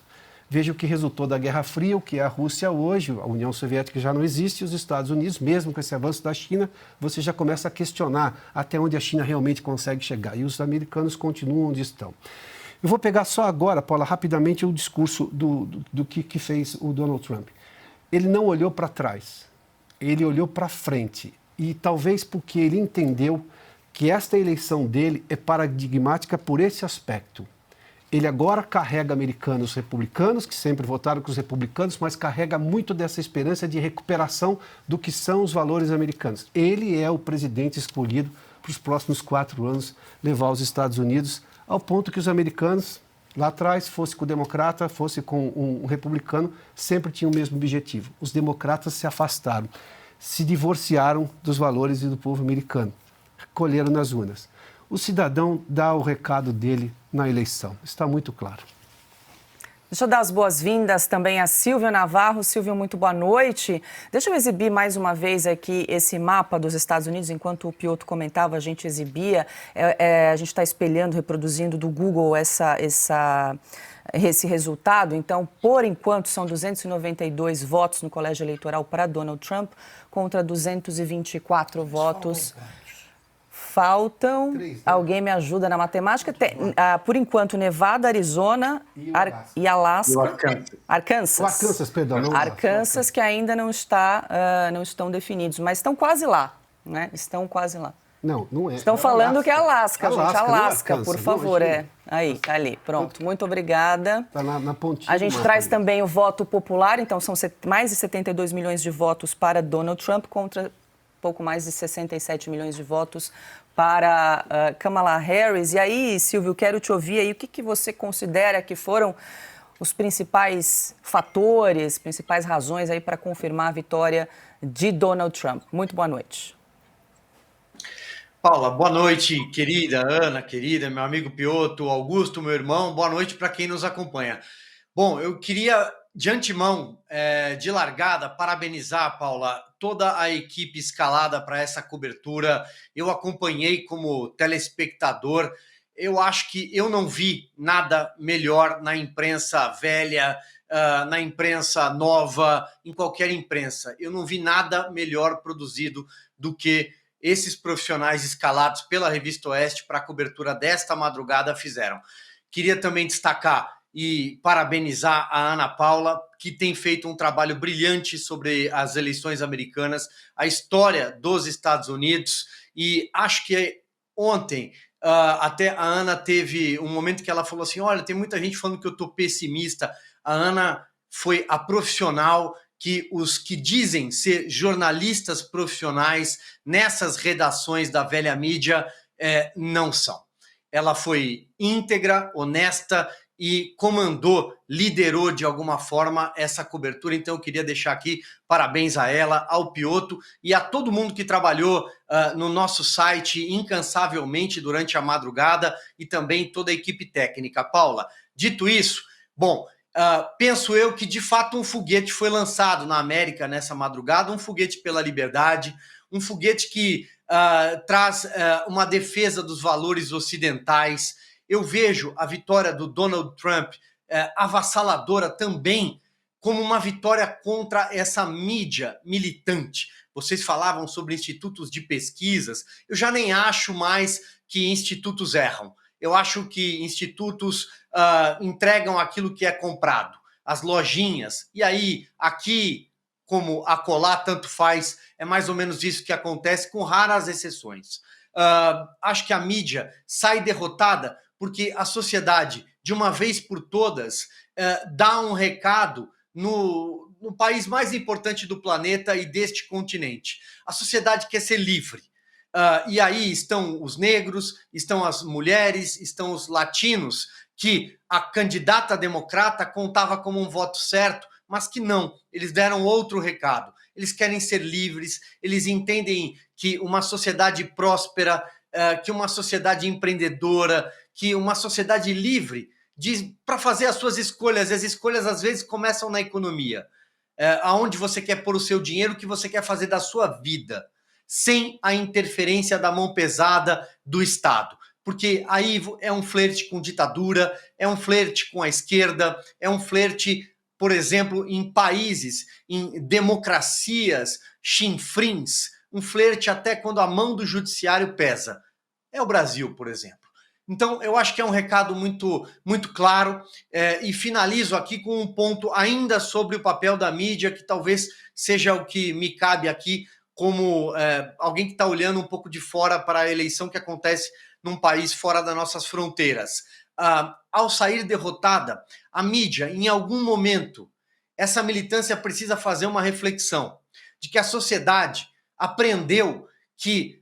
Veja o que resultou da Guerra Fria, o que é a Rússia hoje, a União Soviética já não existe, e os Estados Unidos, mesmo com esse avanço da China, você já começa a questionar até onde a China realmente consegue chegar. E os americanos continuam onde estão. Eu vou pegar só agora, Paula, rapidamente o discurso do que fez o Donald Trump. Ele não olhou para trás, ele olhou para frente. E talvez porque ele entendeu que esta eleição dele é paradigmática por esse aspecto. Ele agora carrega americanos republicanos, que sempre votaram com os republicanos, mas carrega muito dessa esperança de recuperação do que são os valores americanos. Ele é o presidente escolhido para os próximos 4 anos levar os Estados Unidos ao ponto que os americanos, lá atrás, fosse com o democrata, fosse com um republicano, sempre tinham o mesmo objetivo. Os democratas se afastaram, se divorciaram dos valores e do povo americano, colheram nas urnas. O cidadão dá o recado dele na eleição, está muito claro. Deixa eu dar as boas-vindas também a Silvio Navarro. Silvio, muito boa noite. Deixa eu exibir mais uma vez aqui esse mapa dos Estados Unidos. Enquanto o Piotr comentava, a gente exibia. A gente está espelhando, reproduzindo do Google esse resultado. Então, por enquanto, são 292 votos no colégio eleitoral para Donald Trump contra 224 votos. Faltam. 3, né? Alguém me ajuda na matemática? Por enquanto, Nevada, Arizona e Alasca. Arkansas, perdão. Arkansas, que ainda não estão definidos, mas estão quase lá, né? Estão quase lá. Não é. Estão falando que é Alasca, gente. Alasca, não é por favor. Aí, tá ali. Pronto. Muito obrigada. Está na pontinha. A gente traz também o voto popular, então são mais de 72 milhões de votos para Donald Trump contra pouco mais de 67 milhões de votos para Kamala Harris. E aí, Silvio, quero te ouvir aí, o que você considera que foram os principais fatores, principais razões aí para confirmar a vitória de Donald Trump? Muito boa noite. Paula, boa noite, querida Ana, querida, meu amigo Piotr, Augusto, meu irmão, boa noite para quem nos acompanha. Bom, eu queria, de antemão, de largada, parabenizar, Paula, toda a equipe escalada para essa cobertura. Eu acompanhei como telespectador. Eu acho que eu não vi nada melhor na imprensa velha, na imprensa nova, em qualquer imprensa. Eu não vi nada melhor produzido do que esses profissionais escalados pela Revista Oeste para a cobertura desta madrugada fizeram. Queria também destacar e parabenizar a Ana Paula, que tem feito um trabalho brilhante sobre as eleições americanas, a história dos Estados Unidos, e acho que ontem até a Ana teve um momento que ela falou assim, olha, tem muita gente falando que eu estou pessimista. A Ana foi a profissional que os que dizem ser jornalistas profissionais nessas redações da velha mídia não são. Ela foi íntegra, honesta e comandou, liderou de alguma forma essa cobertura. Então eu queria deixar aqui parabéns a ela, ao Piotr e a todo mundo que trabalhou no nosso site incansavelmente durante a madrugada e também toda a equipe técnica. Paula, dito isso, bom, penso eu que de fato um foguete foi lançado na América nessa madrugada, um foguete pela liberdade, um foguete que traz uma defesa dos valores ocidentais. Eu vejo a vitória do Donald Trump avassaladora também como uma vitória contra essa mídia militante. Vocês falavam sobre institutos de pesquisas. Eu já nem acho mais que institutos erram. Eu acho que institutos entregam aquilo que é comprado, as lojinhas. E aí, aqui, como acolá, tanto faz, é mais ou menos isso que acontece, com raras exceções. Acho que a mídia sai derrotada porque a sociedade, de uma vez por todas, dá um recado no país mais importante do planeta e deste continente. A sociedade quer ser livre. E aí estão os negros, estão as mulheres, estão os latinos, que a candidata democrata contava como um voto certo, mas que não, eles deram outro recado. Eles querem ser livres, eles entendem que uma sociedade próspera, que uma sociedade empreendedora, que uma sociedade livre, para fazer as suas escolhas, e as escolhas às vezes começam na economia, aonde você quer pôr o seu dinheiro, o que você quer fazer da sua vida, sem a interferência da mão pesada do Estado. Porque aí é um flerte com ditadura, é um flerte com a esquerda, é um flerte, por exemplo, em países, em democracias chinfrins, um flerte até quando a mão do judiciário pesa. É o Brasil, por exemplo. Então, eu acho que é um recado muito, muito claro, e finalizo aqui com um ponto ainda sobre o papel da mídia, que talvez seja o que me cabe aqui, como alguém que está olhando um pouco de fora para a eleição que acontece num país fora das nossas fronteiras. Ao sair derrotada, a mídia, em algum momento, essa militância precisa fazer uma reflexão de que a sociedade aprendeu que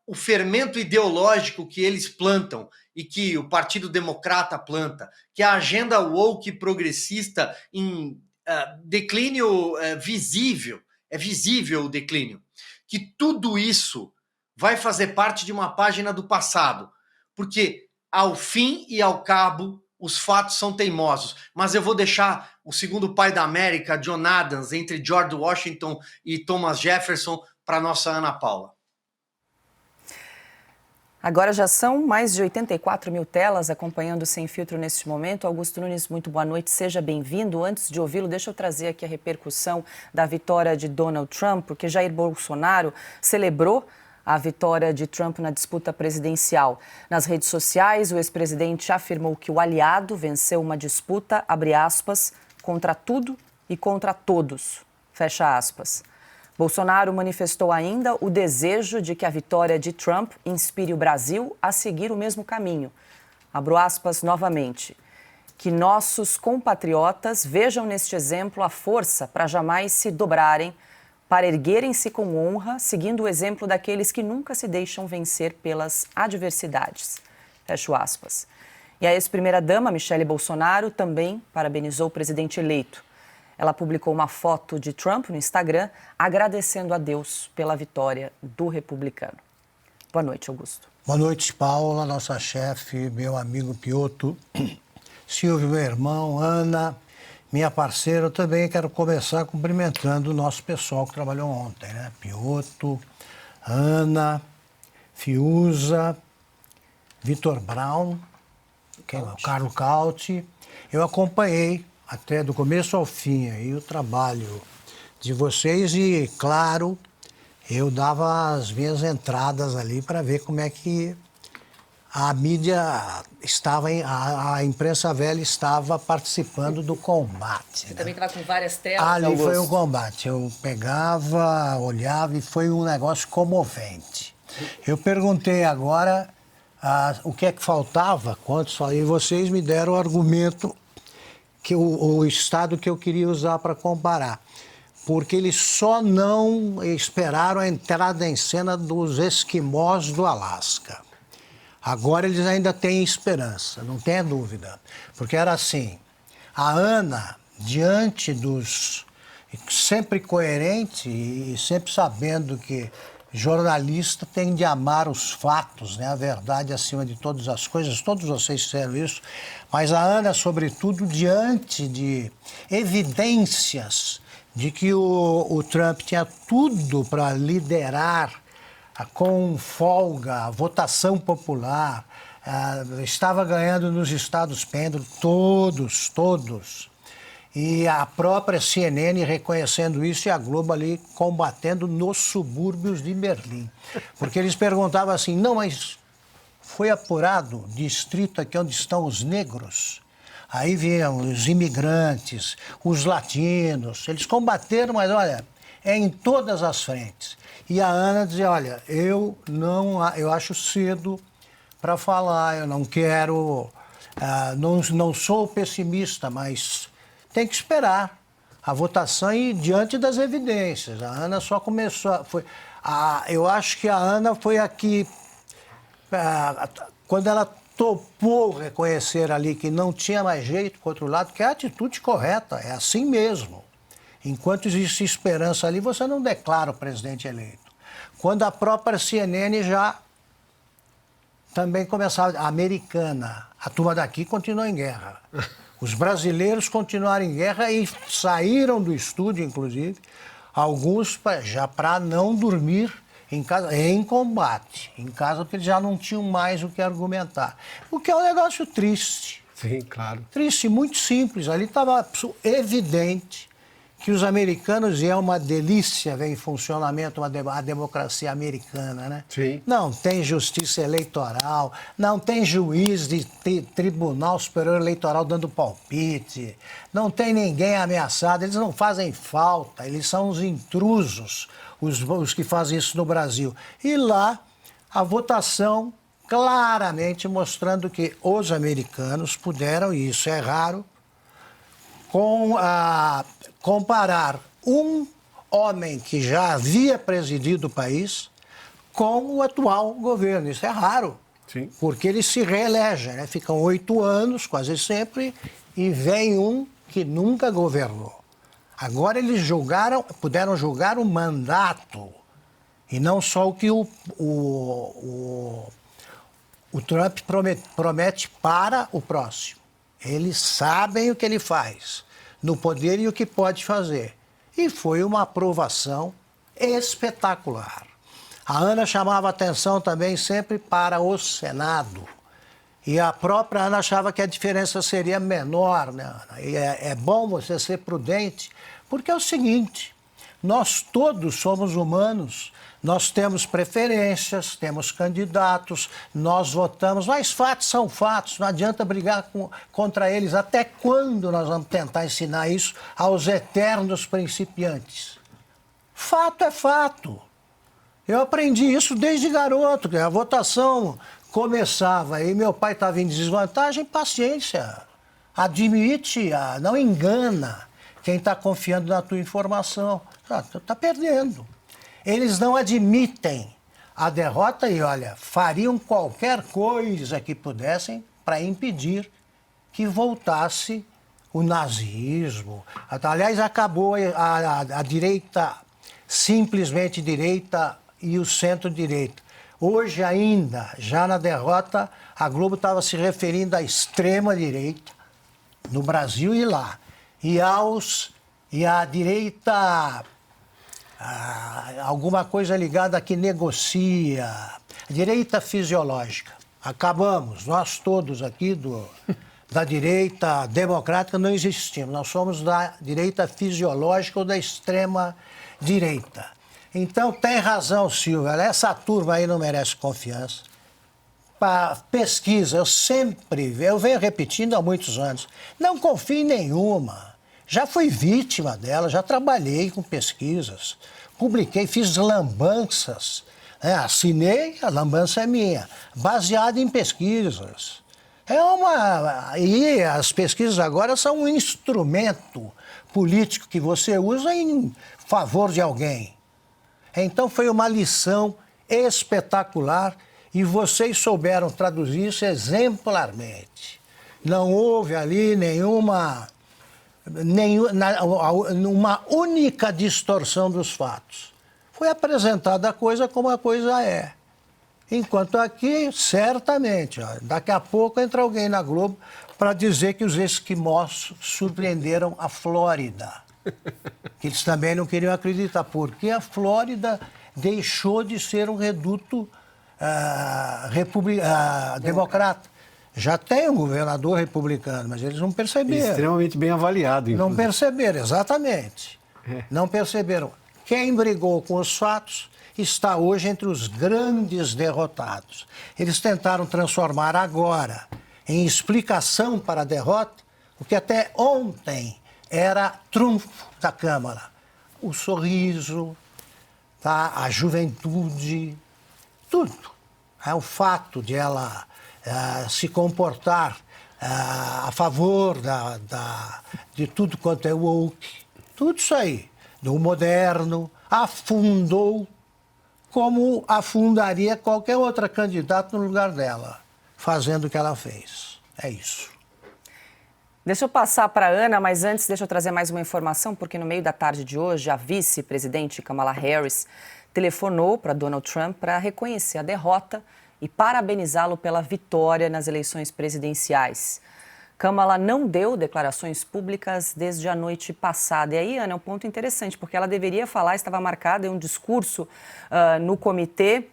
o fermento ideológico que eles plantam e que o Partido Democrata planta, que a agenda woke progressista em declínio visível, é visível o declínio, que tudo isso vai fazer parte de uma página do passado, porque ao fim e ao cabo os fatos são teimosos. Mas eu vou deixar o segundo pai da América, John Adams, entre George Washington e Thomas Jefferson, para nossa Ana Paula. Agora já são mais de 84 mil telas acompanhando o Sem Filtro neste momento. Augusto Nunes, muito boa noite, seja bem-vindo. Antes de ouvi-lo, deixa eu trazer aqui a repercussão da vitória de Donald Trump, porque Jair Bolsonaro celebrou a vitória de Trump na disputa presidencial. Nas redes sociais, o ex-presidente afirmou que o aliado venceu uma disputa, abre aspas, contra tudo e contra todos, fecha aspas. Bolsonaro manifestou ainda o desejo de que a vitória de Trump inspire o Brasil a seguir o mesmo caminho. Abro aspas novamente. Que nossos compatriotas vejam neste exemplo a força para jamais se dobrarem, para erguerem-se com honra, seguindo o exemplo daqueles que nunca se deixam vencer pelas adversidades. Fecho aspas. E a ex-primeira-dama, Michele Bolsonaro, também parabenizou o presidente eleito. Ela publicou uma foto de Trump no Instagram, agradecendo a Deus pela vitória do republicano. Boa noite, Augusto. Boa noite, Paula, nossa chefe, meu amigo Piotr, Silvio, meu irmão, Ana, minha parceira. Eu também quero começar cumprimentando o nosso pessoal que trabalhou ontem, né? Piotr, Ana, Fiuza, Vitor Brown, Carlos Cauti. Eu acompanhei até do começo ao fim aí o trabalho de vocês e, claro, eu dava as minhas entradas ali para ver como é que a mídia estava, a imprensa velha estava participando do combate. Você também estava com várias telas, Ali Augusto. foi um combate. Eu pegava, olhava e foi um negócio comovente. Eu perguntei agora o que é que faltava, quantos, e vocês me deram o argumento que o estado que eu queria usar para comparar, porque eles só não esperaram a entrada em cena dos esquimós do Alasca. Agora eles ainda têm esperança, não tenha dúvida, porque era assim, a Ana, diante dos... sempre coerente e sempre sabendo que jornalista tem de amar os fatos, né? A verdade acima de todas as coisas, todos vocês fizeram isso, mas a Ana, sobretudo, diante de evidências de que o Trump tinha tudo para liderar com folga a votação popular, estava ganhando nos estados pêndulos, todos. E a própria CNN reconhecendo isso e a Globo ali combatendo nos subúrbios de Berlim. Porque eles perguntavam assim, não, mas foi apurado distrito aqui onde estão os negros. Aí vinham os imigrantes, os latinos, eles combateram, mas olha, é em todas as frentes. E a Ana dizia, olha, eu acho cedo para falar, eu não quero, não sou pessimista, mas tem que esperar a votação e diante das evidências. A Ana só começou, eu acho que a Ana foi a que, quando ela topou reconhecer ali que não tinha mais jeito, por outro lado, que é a atitude correta, é assim mesmo. Enquanto existe esperança ali, você não declara o presidente eleito. Quando a própria CNN já também começava, a americana, a turma daqui continuou em guerra. Os brasileiros continuaram em guerra e saíram do estúdio, inclusive, alguns já para não dormir em casa, em combate, em casa, porque eles já não tinham mais o que argumentar. O que é um negócio triste. Sim, claro. Triste, muito simples. Ali estava evidente que os americanos, e é uma delícia ver em funcionamento a democracia americana, né? Sim. Não tem justiça eleitoral, não tem juiz de Tribunal Superior Eleitoral dando palpite, não tem ninguém ameaçado, eles não fazem falta, eles são os intrusos, os que fazem isso no Brasil. E lá, a votação claramente mostrando que os americanos puderam, e isso é raro, comparar um homem que já havia presidido o país com o atual governo. Isso é raro, sim, porque eles se reelegem, né? Ficam 8 anos, quase sempre, e vem um que nunca governou. Agora eles puderam julgar o mandato, e não só o que o Trump promete para o próximo. Eles sabem o que ele faz no poder e o que pode fazer. E foi uma aprovação espetacular. A Ana chamava atenção também sempre para o Senado. E a própria Ana achava que a diferença seria menor, né, Ana? E é bom você ser prudente, porque é o seguinte, nós todos somos humanos, nós temos preferências, temos candidatos, nós votamos, mas fatos são fatos, não adianta brigar contra eles. Até quando nós vamos tentar ensinar isso aos eternos principiantes? Fato é fato. Eu aprendi isso desde garoto, que a votação começava e meu pai estava em desvantagem, paciência, admite, não engana quem está confiando na tua informação. Está perdendo. Eles não admitem a derrota e, olha, fariam qualquer coisa que pudessem para impedir que voltasse o nazismo. Aliás, acabou a direita, simplesmente direita, e o centro-direita. Hoje ainda, já na derrota, a Globo estava se referindo à extrema-direita, no Brasil e lá. E à direita, alguma coisa ligada que negocia, direita fisiológica. Acabamos, nós todos aqui da direita democrática não existimos, nós somos da direita fisiológica ou da extrema-direita. Então tem razão, Silvia, essa turma aí não merece confiança. Para pesquisa, eu venho repetindo há muitos anos, não confio em nenhuma. Já fui vítima dela, já trabalhei com pesquisas, publiquei, fiz lambanças, né? Assinei, a lambança é minha, baseada em pesquisas. E as pesquisas agora são um instrumento político que você usa em favor de alguém. Então foi uma lição espetacular e vocês souberam traduzir isso exemplarmente. Não houve ali nenhuma única distorção dos fatos. Foi apresentada a coisa como a coisa é. Enquanto aqui, certamente, daqui a pouco entra alguém na Globo para dizer que os esquimós surpreenderam a Flórida. Que eles também não queriam acreditar, porque a Flórida deixou de ser um reduto democrata. Já tem um governador republicano, mas eles não perceberam. Extremamente bem avaliado, inclusive. Não perceberam, exatamente. Não perceberam. Quem brigou com os fatos está hoje entre os grandes derrotados. Eles tentaram transformar agora em explicação para a derrota o que até ontem era trunfo da Câmara. O sorriso, tá? A juventude, tudo. O fato de ela se comportar a favor de tudo quanto é woke, tudo isso aí, do moderno, afundou como afundaria qualquer outra candidata no lugar dela, fazendo o que ela fez. É isso. Deixa eu passar para a Ana, mas antes deixa eu trazer mais uma informação, porque no meio da tarde de hoje, a vice-presidente Kamala Harris telefonou para Donald Trump para reconhecer a derrota e parabenizá-lo pela vitória nas eleições presidenciais. Kamala não deu declarações públicas desde a noite passada. E aí, Ana, é um ponto interessante, porque ela deveria falar, estava marcado em um discurso no comitê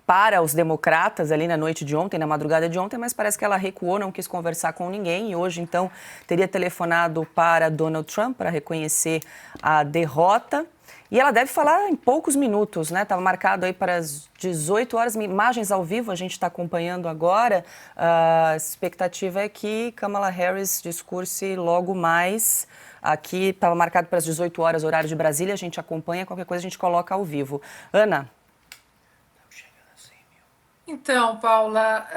para os democratas ali na noite de ontem, na madrugada de ontem, mas parece que ela recuou, não quis conversar com ninguém e hoje, então, teria telefonado para Donald Trump para reconhecer a derrota. E ela deve falar em poucos minutos, né? Estava marcado aí para as 18 horas, imagens ao vivo, a gente está acompanhando agora. A expectativa é que Kamala Harris discurse logo mais. Aqui estava marcado para as 18 horas, horário de Brasília, a gente acompanha, qualquer coisa a gente coloca ao vivo. Ana? Então, Paula,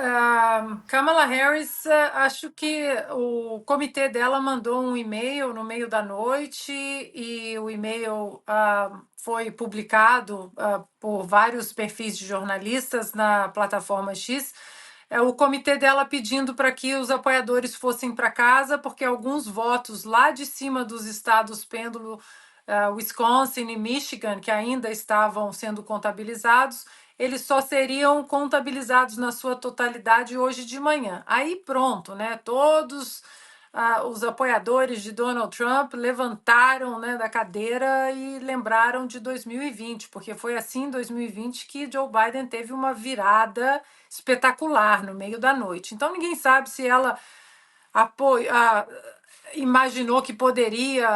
Kamala Harris, acho que o comitê dela mandou um e-mail no meio da noite e o e-mail foi publicado por vários perfis de jornalistas na plataforma X. O comitê dela pedindo para que os apoiadores fossem para casa, porque alguns votos lá de cima dos estados pêndulo, Wisconsin e Michigan, que ainda estavam sendo contabilizados, eles só seriam contabilizados na sua totalidade hoje de manhã. Aí pronto, né? Todos os apoiadores de Donald Trump levantaram, né, da cadeira e lembraram de 2020, porque foi assim em 2020 que Joe Biden teve uma virada espetacular no meio da noite. Então ninguém sabe se ela imaginou que poderia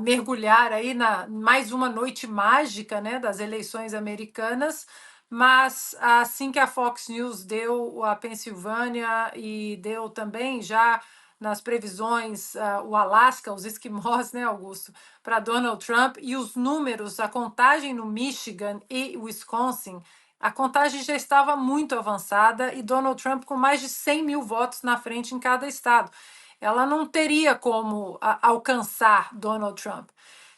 mergulhar aí na mais uma noite mágica, né, das eleições americanas, mas assim que a Fox News deu a Pensilvânia e deu também já nas previsões o Alasca, os esquimós, né, Augusto, para Donald Trump, e os números, a contagem no Michigan e Wisconsin, a contagem já estava muito avançada e Donald Trump com mais de 100 mil votos na frente em cada estado. Ela não teria como alcançar Donald Trump.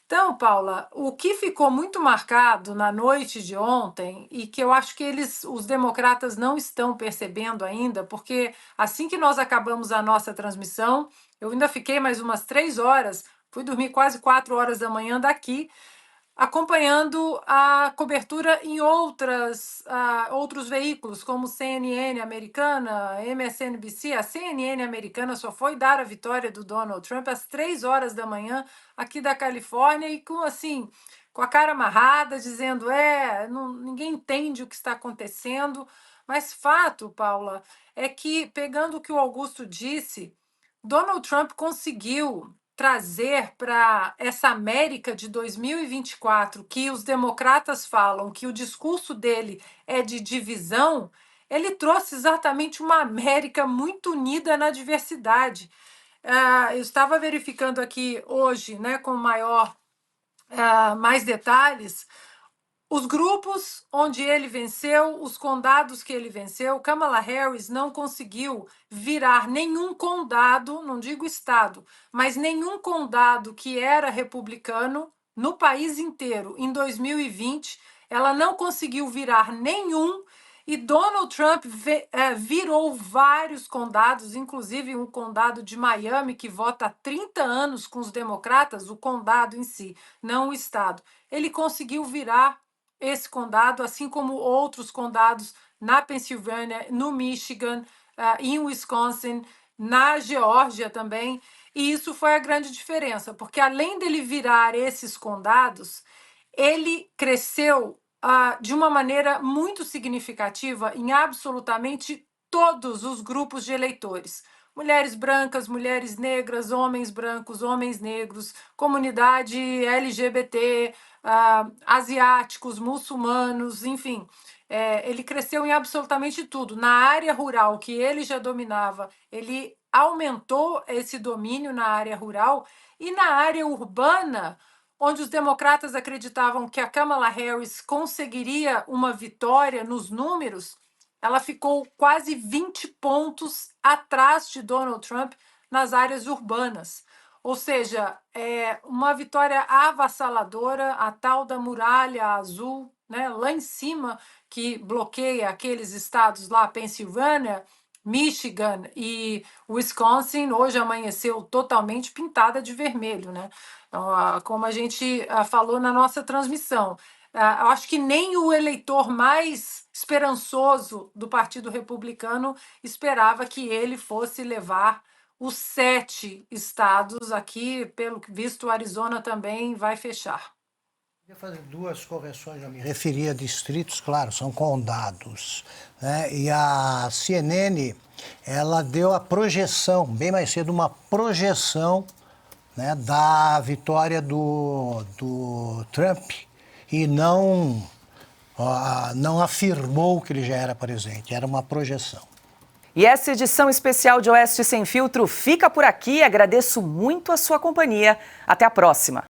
Então, Paula, o que ficou muito marcado na noite de ontem e que eu acho que os democratas não estão percebendo ainda, porque assim que nós acabamos a nossa transmissão, eu ainda fiquei mais umas 3 horas, fui dormir quase 4 horas da manhã daqui, acompanhando a cobertura em outros veículos, como CNN americana, MSNBC. A CNN americana só foi dar a vitória do Donald Trump às 3 horas da manhã aqui da Califórnia e com a cara amarrada, dizendo ninguém entende o que está acontecendo. Mas fato, Paula, é que, pegando o que o Augusto disse, Donald Trump conseguiu trazer para essa América de 2024, que os democratas falam que o discurso dele é de divisão, ele trouxe exatamente uma América muito unida na diversidade. Eu estava verificando aqui hoje, né, com mais detalhes, os grupos onde ele venceu, os condados que ele venceu. Kamala Harris não conseguiu virar nenhum condado, não digo estado, mas nenhum condado que era republicano no país inteiro em 2020. Ela não conseguiu virar nenhum e Donald Trump virou vários condados, inclusive um condado de Miami que vota há 30 anos com os democratas, o condado em si, não o estado. Ele conseguiu virar esse condado, assim como outros condados na Pensilvânia, no Michigan, em Wisconsin, na Geórgia também. E isso foi a grande diferença, porque além dele virar esses condados, ele cresceu de uma maneira muito significativa em absolutamente todos os grupos de eleitores. mulheres brancas, mulheres negras, homens brancos, homens negros, comunidade LGBT, asiáticos, muçulmanos, enfim. Ele cresceu em absolutamente tudo. Na área rural, que ele já dominava, ele aumentou esse domínio na área rural, e na área urbana, onde os democratas acreditavam que a Kamala Harris conseguiria uma vitória nos números, ela ficou quase 20 pontos atrás de Donald Trump nas áreas urbanas. Ou seja, uma vitória avassaladora, a tal da muralha azul, né, lá em cima, que bloqueia aqueles estados lá, Pensilvânia, Michigan e Wisconsin, hoje amanheceu totalmente pintada de vermelho, né? Então, como a gente falou na nossa transmissão, eu acho que nem o eleitor mais esperançoso do Partido Republicano esperava que ele fosse levar os 7 estados aqui, pelo visto, o Arizona também vai fechar. Eu queria fazer 2 correções, eu me referi a distritos, claro, são condados, né? E a CNN, ela deu a projeção, bem mais cedo, uma projeção, né, da vitória do Trump, e não afirmou que ele já era presidente, era uma projeção. E essa edição especial de Oeste Sem Filtro fica por aqui. Agradeço muito a sua companhia. Até a próxima.